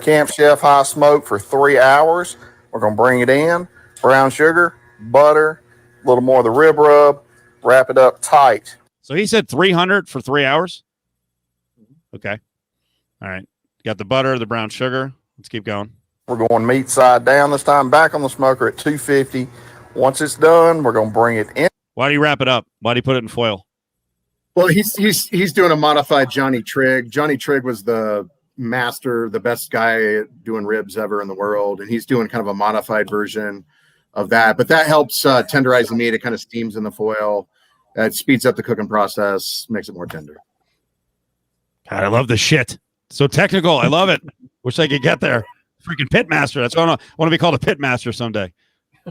Camp Chef high smoke for 3 hours. We're gonna bring it in. Brown sugar, butter, a little more of the rib rub. Wrap it up tight. So he said 300 for 3 hours. Okay. All right. Got the butter, the brown sugar. Let's keep going. We're going meat side down this time, back on the smoker at 250. Once it's done, we're going to bring it in. Why do you wrap it up? Why do you put it in foil? Well, he's doing a modified Johnny Trigg. Johnny Trigg was the master, the best guy doing ribs ever in the world, and he's doing kind of a modified version of that. But that helps tenderize the meat. It kind of steams in the foil. It speeds up the cooking process, makes it more tender. God, I love the shit. So technical. I love it. Wish I could get there. Freaking pit master. That's what I want to be called, a pit master someday.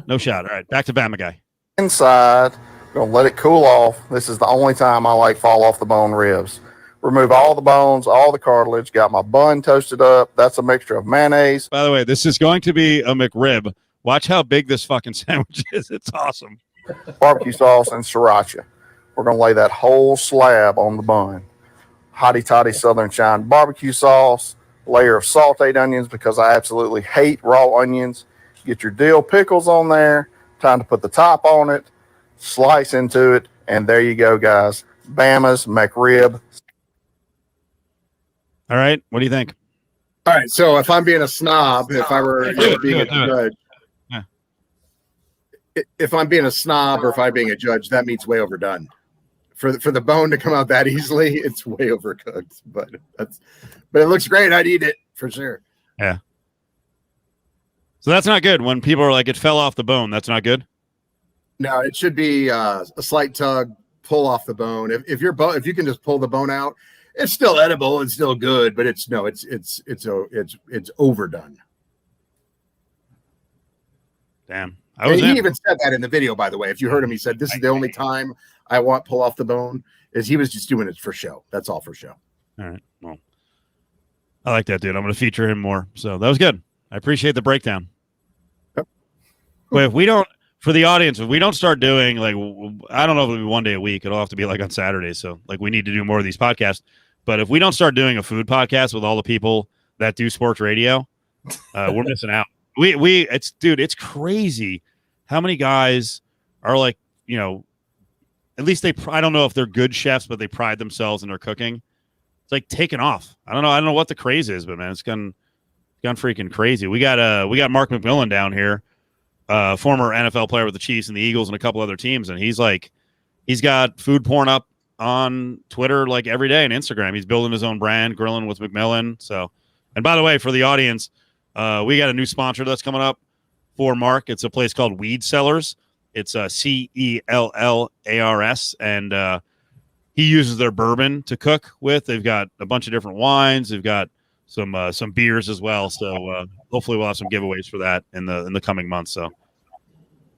No shot. All right, back to Bama guy. Inside, gonna let it cool off. This is the only time I like fall off the bone ribs. Remove all the bones, all the cartilage. Got my bun toasted up. That's a mixture of mayonnaise. By the way, this is going to be a McRib. Watch how big this fucking sandwich is. It's awesome. Barbecue sauce and sriracha. We're gonna lay that whole slab on the bun. Hotty toddy Southern Shine barbecue sauce. Layer of sauteed onions because I absolutely hate raw onions. Get your dill pickles on there. Time to put the top on it. Slice into it, and there you go, guys. Bama's McRib. All right, what do you think? All right, so if I'm being a snob, if I were being a judge, if I'm being a snob or if I'm being a judge, that meat's way overdone. For the bone to come out that easily, it's way overcooked. But it looks great. I'd eat it for sure. Yeah. So that's not good. When people are like, it fell off the bone, that's not good. No, it should be a slight tug, pull off the bone. If you can just pull the bone out, it's still edible. It's still good, but it's overdone. Damn. He even said that in the video, by the way. If you heard him, he said, "This is the only time I want pull off the bone." Is he was just doing it for show. That's all for show. All right. Well, I like that dude. I'm going to feature him more. So that was good. I appreciate the breakdown. Yep. But if we don't, for the audience, if we don't start doing like, I don't know if it'll be one day a week. It'll have to be like on Saturdays. So like we need to do more of these podcasts. But if we don't start doing a food podcast with all the people that do sports radio, we're missing out. It's crazy how many guys are like, you know, at least I don't know if they're good chefs, but they pride themselves in their cooking. It's like taking off. I don't know what the craze is, but man, it's gone freaking crazy. We got Mark McMillan down here, former NFL player with the Chiefs and the Eagles and a couple other teams, and he's got food porn up on Twitter like every day and Instagram. He's building his own brand, grilling with McMillan. So, and by the way, for the audience, we got a new sponsor that's coming up for Mark. It's a place called Weed Cellars. It's CELLARS, and he uses their bourbon to cook with. They've got a bunch of different wines. They've got some beers as well. So hopefully we'll have some giveaways for that in the coming months. So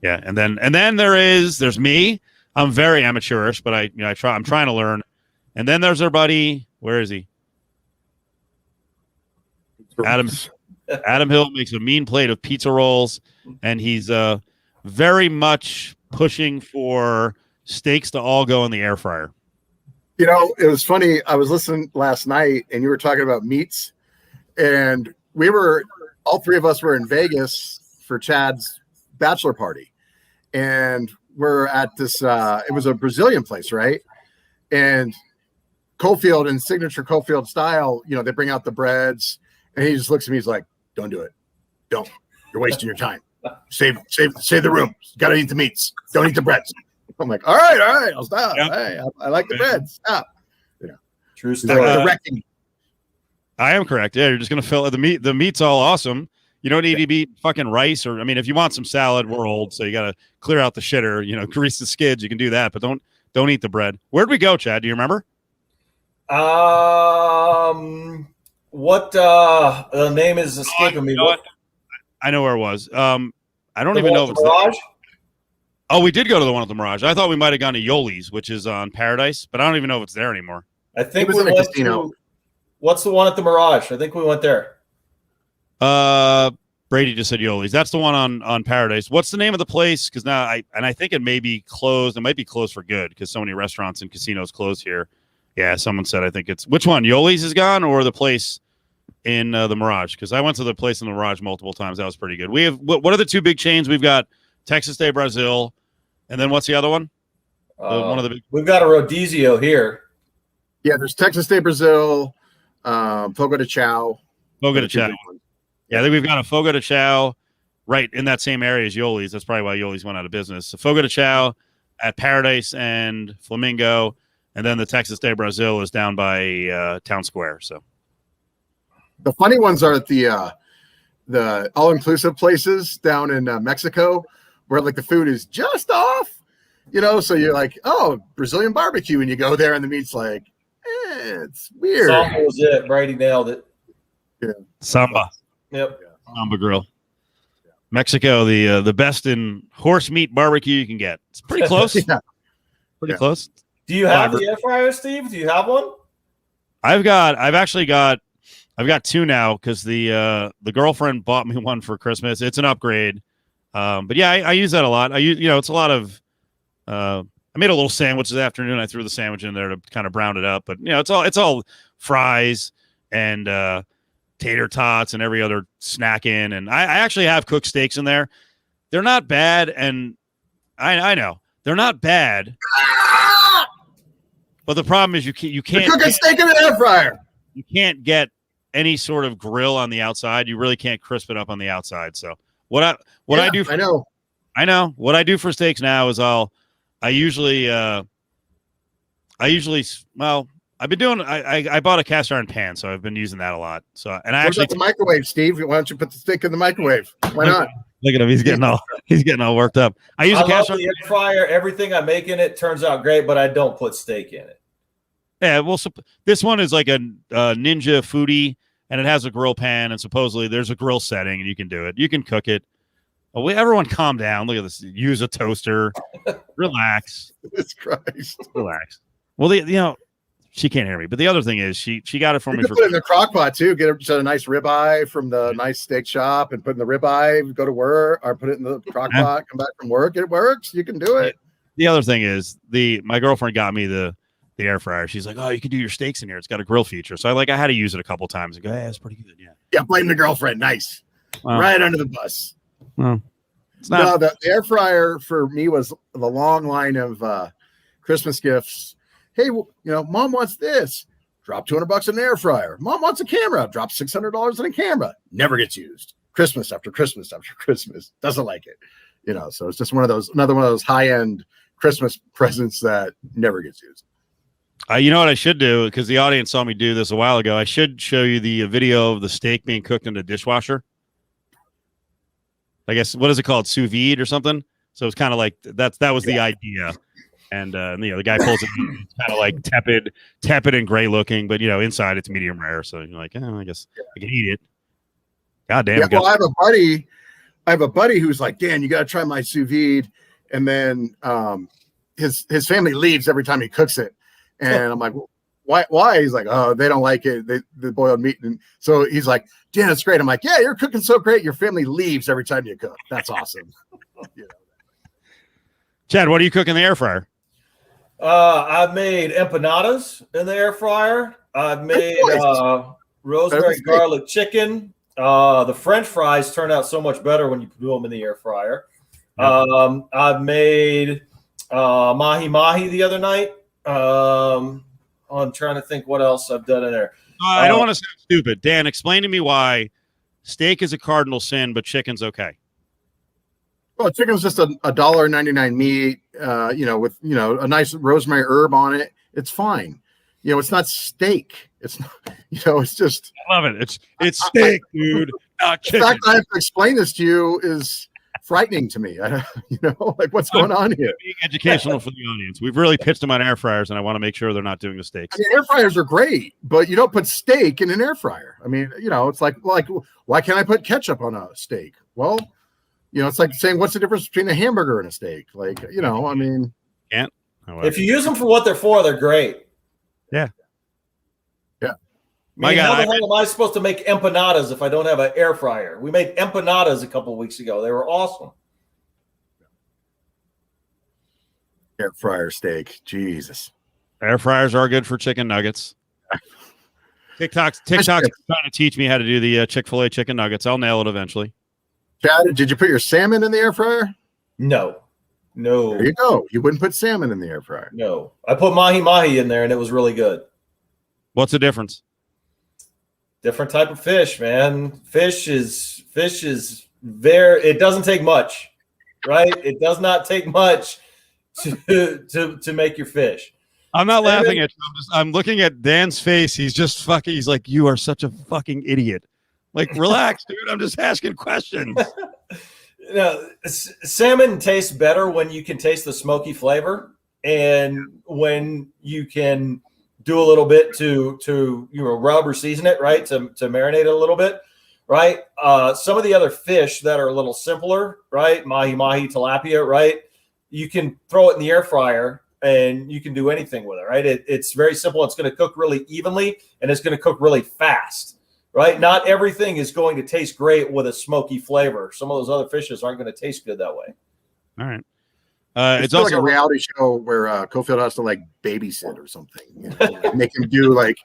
yeah, and then there's me. I'm very amateurish, but I'm trying to learn. And then there's our buddy. Where is he? Adam Hill makes a mean plate of pizza rolls, and he's very much pushing for steaks to all go in the air fryer. You know, it was funny. I was listening last night, and you were talking about meats, and all three of us were in Vegas for Chad's bachelor party, and we're at this. It was a Brazilian place, right? And Cofield, in signature Cofield style, you know, they bring out the breads, and he just looks at me. He's like, "Don't do it. Don't. You're wasting your time. Save the room. Got to eat the meats. Don't eat the breads." I'm like, all right, I'll stop. Yep. Hey, I like the breads. Stop. You know, true story. I am correct. Yeah, you're just gonna fill the meat. The meat's all awesome. You don't need to eat fucking rice, or I mean, if you want some salad, we're old, so you got to clear out the shitter. You know, grease the skids. You can do that, but don't eat the bread. Where'd we go, Chad? Do you remember? What the name is escaping me. You know what? I know where it was. I don't even know if it's Mirage. Oh, we did go to the one at the Mirage. I thought we might have gone to Yoli's, which is on Paradise, but I don't even know if it's there anymore. I think we went to. What's the one at the Mirage? I think we went there. Brady just said Yoli's. That's the one on Paradise. What's the name of the place? Because now I think it may be closed. It might be closed for good because so many restaurants and casinos close here. Yeah, someone said I think it's which one? Yoli's is gone or the place in the Mirage? Because I went to the place in the Mirage multiple times. That was pretty good. We have what are the two big chains? We've got Texas Day Brazil, and then what's the other one? One of the big. We've got a Rodizio here. Yeah, there's Texas Day Brazil, Fogo de Chao. Fogo de Chao. Yeah, I think we've got a Fogo de Chao right in that same area as Yoli's. That's probably why Yoli's went out of business. So Fogo de Chao at Paradise and Flamingo. and then the Texas de Brazil is down by Town Square. So the funny ones are at the all-inclusive places down in Mexico, where like the food is just off, so you're like, oh, Brazilian barbecue, and you go there and the meat's like, it's weird. Samba was it. Brady nailed it. Yeah. Samba. Yep. Samba Grill. Mexico, the best in horse meat barbecue you can get. It's pretty close. Pretty close. Do you have the air fryer, Steve? Do you have one? I've got two now because the girlfriend bought me one for Christmas. It's an upgrade. But yeah, I use that a lot. It's a lot of I made a little sandwich this afternoon. I threw the sandwich in there to kind of brown it up, but it's all fries and tater tots and every other snack in. And I actually have cooked steaks in there. They're not bad, and I know they're not bad. But the problem is you can't cook a steak in an air fryer. You can't get any sort of grill on the outside. You really can't crisp it up on the outside. So I know what I do for steaks now is I usually I've been doing I bought a cast iron pan, so I've been using that a lot. So and I actually the microwave, Steve. Why don't you put the steak in the microwave? Why not? Look at him, he's getting all worked up. I use a cast iron air fryer. Everything I make in it turns out great, but I don't put steak in it. Yeah, well, this one is like a Ninja Foodie, and it has a grill pan, and supposedly there's a grill setting, and you can do it. You can cook it. Oh, everyone calm down. Look at this. Use a toaster. Relax. Jesus Christ. Relax. Well, she can't hear me. But the other thing is she got it for me. You can put it in the crock pot too. Get a nice ribeye from the nice steak shop and put in the ribeye, go to work, or put it in the crock pot, come back from work. It works. You can do it. The other thing is my girlfriend got me the air fryer. She's like, oh, you can do your steaks in here. It's got a grill feature. So I had to use it a couple times and go, hey, that's pretty good. Yeah. Yeah. Blame the girlfriend. Nice. Right under the bus. Well, it's not. No, the air fryer for me was the long line of Christmas gifts. Hey, mom wants this. Drop $200 in an air fryer. Mom wants a camera. Drop $600 in a camera. Never gets used. Christmas after Christmas after Christmas. Doesn't like it. So it's just another one of those high-end Christmas presents that never gets used. You know what I should do, because the audience saw me do this a while ago. I should show you the video of the steak being cooked in the dishwasher. I guess, what is it called? Sous vide or something? So it's kind of like that was the idea. And the guy pulls it. It's kind of like tepid and gray looking, but inside it's medium rare. So you're like, I guess I can eat it. God damn. Yeah, well, I have a buddy who's like, Dan, you got to try my sous vide. And then his family leaves every time he cooks it. And I'm like, why? He's like, oh, they don't like it. The boiled meat. And so he's like, Dan, it's great. I'm like, yeah, you're cooking so great. Your family leaves every time you cook. That's awesome. Chad, what do you cook in the air fryer? I've made empanadas in the air fryer. I've made rosemary garlic chicken. The French fries turn out so much better when you do them in the air fryer. I've made mahi the other night. I'm trying to think what else I've done in there. I don't want to sound stupid. Dan, explain to me why steak is a cardinal sin, but chicken's okay. Well, chicken's just a $1.99 meat, with a nice rosemary herb on it. It's fine. It's not steak. It's not, it's just. I love it. It's steak, dude. Not chicken. The fact I have to explain this to you is frightening to me. Like what's going on here? Being educational for the audience. We've really pitched them on air fryers, and I want to make sure they're not doing the steaks. Air fryers are great, but you don't put steak in an air fryer. It's like why can't I put ketchup on a steak? Well, it's like saying what's the difference between a hamburger and a steak? Like, can't. If you use them for what they're for, they're great. Yeah. How the hell am I supposed to make empanadas if I don't have an air fryer? We made empanadas a couple of weeks ago. They were awesome. Air fryer steak. Jesus. Air fryers are good for chicken nuggets. TikTok's trying to teach me how to do the Chick-fil-A chicken nuggets. I'll nail it eventually. Chad, did you put your salmon in the air fryer? No. There you go. You wouldn't put salmon in the air fryer. No. I put mahi in there, and it was really good. What's the difference? Different type of fish, man. Fish is it doesn't take much, right? It does not take much to make your fish. I'm not laughing at you. I'm looking at Dan's face. He's just fucking. He's like, you are such a fucking idiot. Like, relax, dude. I'm just asking questions. Salmon tastes better when you can taste the smoky flavor, and when you can do a little bit to rub or season it, right? To marinate it a little bit, right? Some of the other fish that are a little simpler, right? Mahi, tilapia, right? You can throw it in the air fryer and you can do anything with it, right? It's very simple. It's going to cook really evenly and it's going to cook really fast, right? Not everything is going to taste great with a smoky flavor. Some of those other fishes aren't going to taste good that way. All right. It's also like a reality show where Cofield has to like babysit or something. You know, make him do like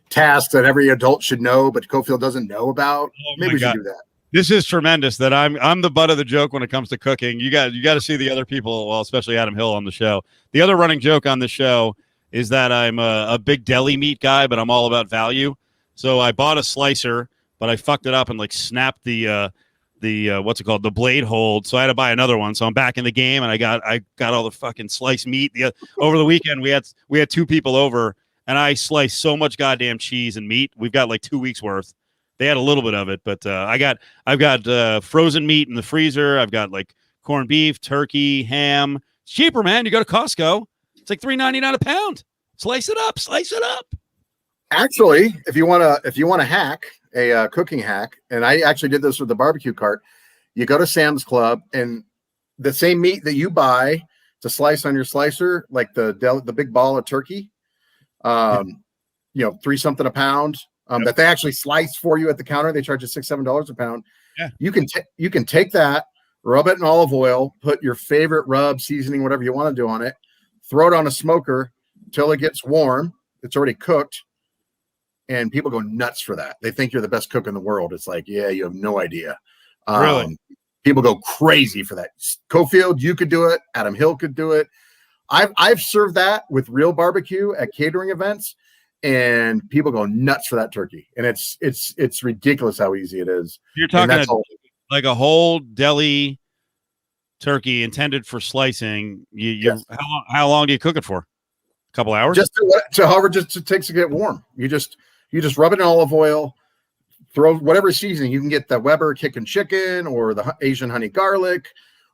tasks that every adult should know, but Cofield doesn't know about. Maybe we should do that. This is tremendous that I'm the butt of the joke when it comes to cooking. You got to see the other people, well, especially Adam Hill on the show. The other running joke on the show is that I'm a big deli meat guy, but I'm all about value. So I bought a slicer, but I fucked it up and like snapped the what's it called, the blade hold. So I had to buy another one. So I'm back in the game, and I got all the fucking sliced meat. Over the weekend we had 2 people over, and I sliced so much goddamn cheese and meat. We've got like 2 weeks worth. They had a little bit of it, but I've got frozen meat in the freezer. I've got like corned beef, turkey, ham. It's cheaper, man. You go to Costco, it's like $3.99 a pound. Slice it up. Actually, if you want to hack a cooking hack, and I actually did this with the barbecue cart, you go to Sam's Club, and the same meat that you buy to slice on your slicer, like the big ball of turkey, 3 something a pound. That they actually slice for you at the counter. They charge you $6-7 a pound. Yeah. You can take that, rub it in olive oil, put your favorite rub, seasoning, whatever you want to do on it, throw it on a smoker till it gets warm. It's already cooked. And people go nuts for that. They think you're the best cook in the world. It's like, yeah, you have no idea. Really? People go crazy for that. Cofield, you could do it. Adam Hill could do it. I've served that with real barbecue at catering events, and people go nuts for that turkey. And it's ridiculous how easy it is. You're talking like a whole deli turkey intended for slicing. Yes. How long do you cook it for? A couple hours? Just however it takes to get warm. You just rub it in olive oil, throw whatever seasoning. You can get the Weber kickin' chicken or the Asian honey garlic,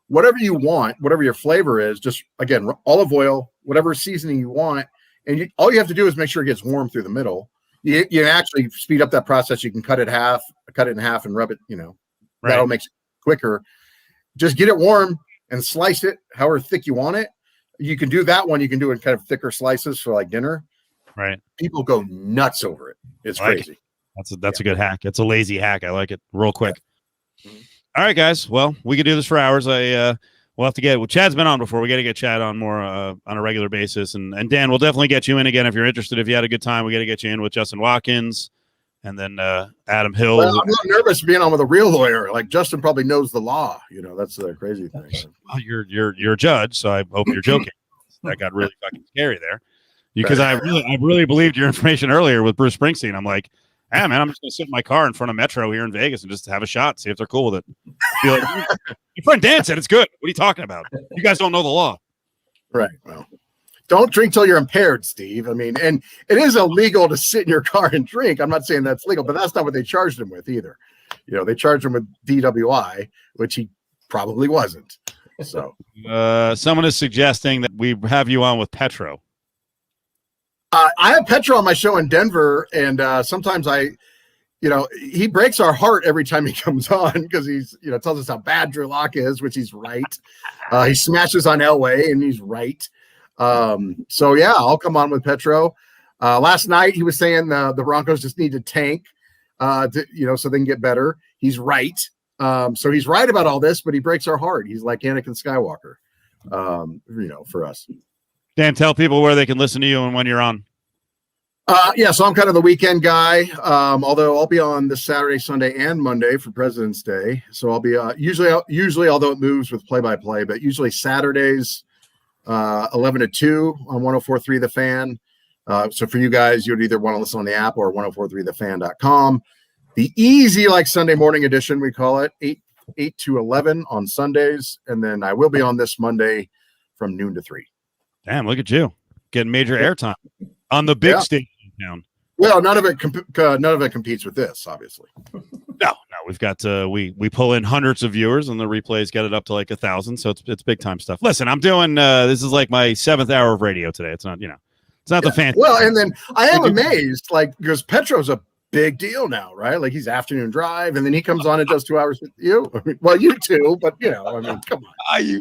whatever you want, whatever your flavor is. Just again, olive oil, whatever seasoning you want. And all you have to do is make sure it gets warm through the middle. You actually speed up that process. You can cut it in half and rub it, right. That'll make it quicker. Just get it warm and slice it however thick you want it. You can do that one. You can do it in kind of thicker slices for like dinner. Right. People go nuts over it. It's crazy. That's a good hack. It's a lazy hack. I like it. Real quick. Yeah. All right, guys. Well, we could do this for hours. We'll have to get. Well, Chad's been on before. We got to get Chad on more on a regular basis, and Dan, we'll definitely get you in again if you're interested. If you had a good time, we got to get you in with Justin Watkins, and then Adam Hill. Well, I'm not nervous being on with a real lawyer. Like Justin probably knows the law. That's the crazy thing. Well, you're a judge, so I hope you're joking. That got really fucking scary there, because I really believed your information earlier with Bruce Springsteen. I'm like, man, I'm just gonna sit in my car in front of Metro here in Vegas and just have a shot, see if they're cool with it. Be like, your friend Dan said it's good. What are you talking about? You guys don't know the law. Right. Well, don't drink till you're impaired, Steve. I mean, and it is illegal to sit in your car and drink. I'm not saying that's legal, but that's not what they charged him with either. They charged him with DWI, which he probably wasn't. So someone is suggesting that we have you on with Petro. I have Petro on my show in Denver, and sometimes he breaks our heart every time he comes on because he's, tells us how bad Drew Lock is, which he's right. He smashes on Elway, and he's right. So yeah, I'll come on with Petro. Last night he was saying the Broncos just need to tank, so they can get better. He's right. So he's right about all this, but he breaks our heart. He's like Anakin Skywalker, for us. Dan, tell people where they can listen to you and when you're on. So I'm kind of the weekend guy, although I'll be on this Saturday, Sunday, and Monday for President's Day. So I'll be usually, although it moves with play-by-play, but usually Saturdays, 11 to 2 on 104.3 The Fan. So for you guys, you'd either want to listen on the app or 1043thefan.com. The easy, like Sunday morning edition, we call it, 8 to 11 on Sundays. And then I will be on this Monday from noon to 3. Damn, look at you. getting major airtime on the big Yeah. stage in town. Well, none of it competes with this, obviously. No, we've got we pull in hundreds of viewers, and the replays get it up to like 1,000. So it's big time stuff. Listen, I'm doing this is like my 7th hour of radio today. It's not it's not the fancy. Well, and then I am amazed, like, because Petro's a big deal now, right? Like, he's afternoon drive, and then he comes on and does 2 hours with you. Well, you too, but I mean, come on.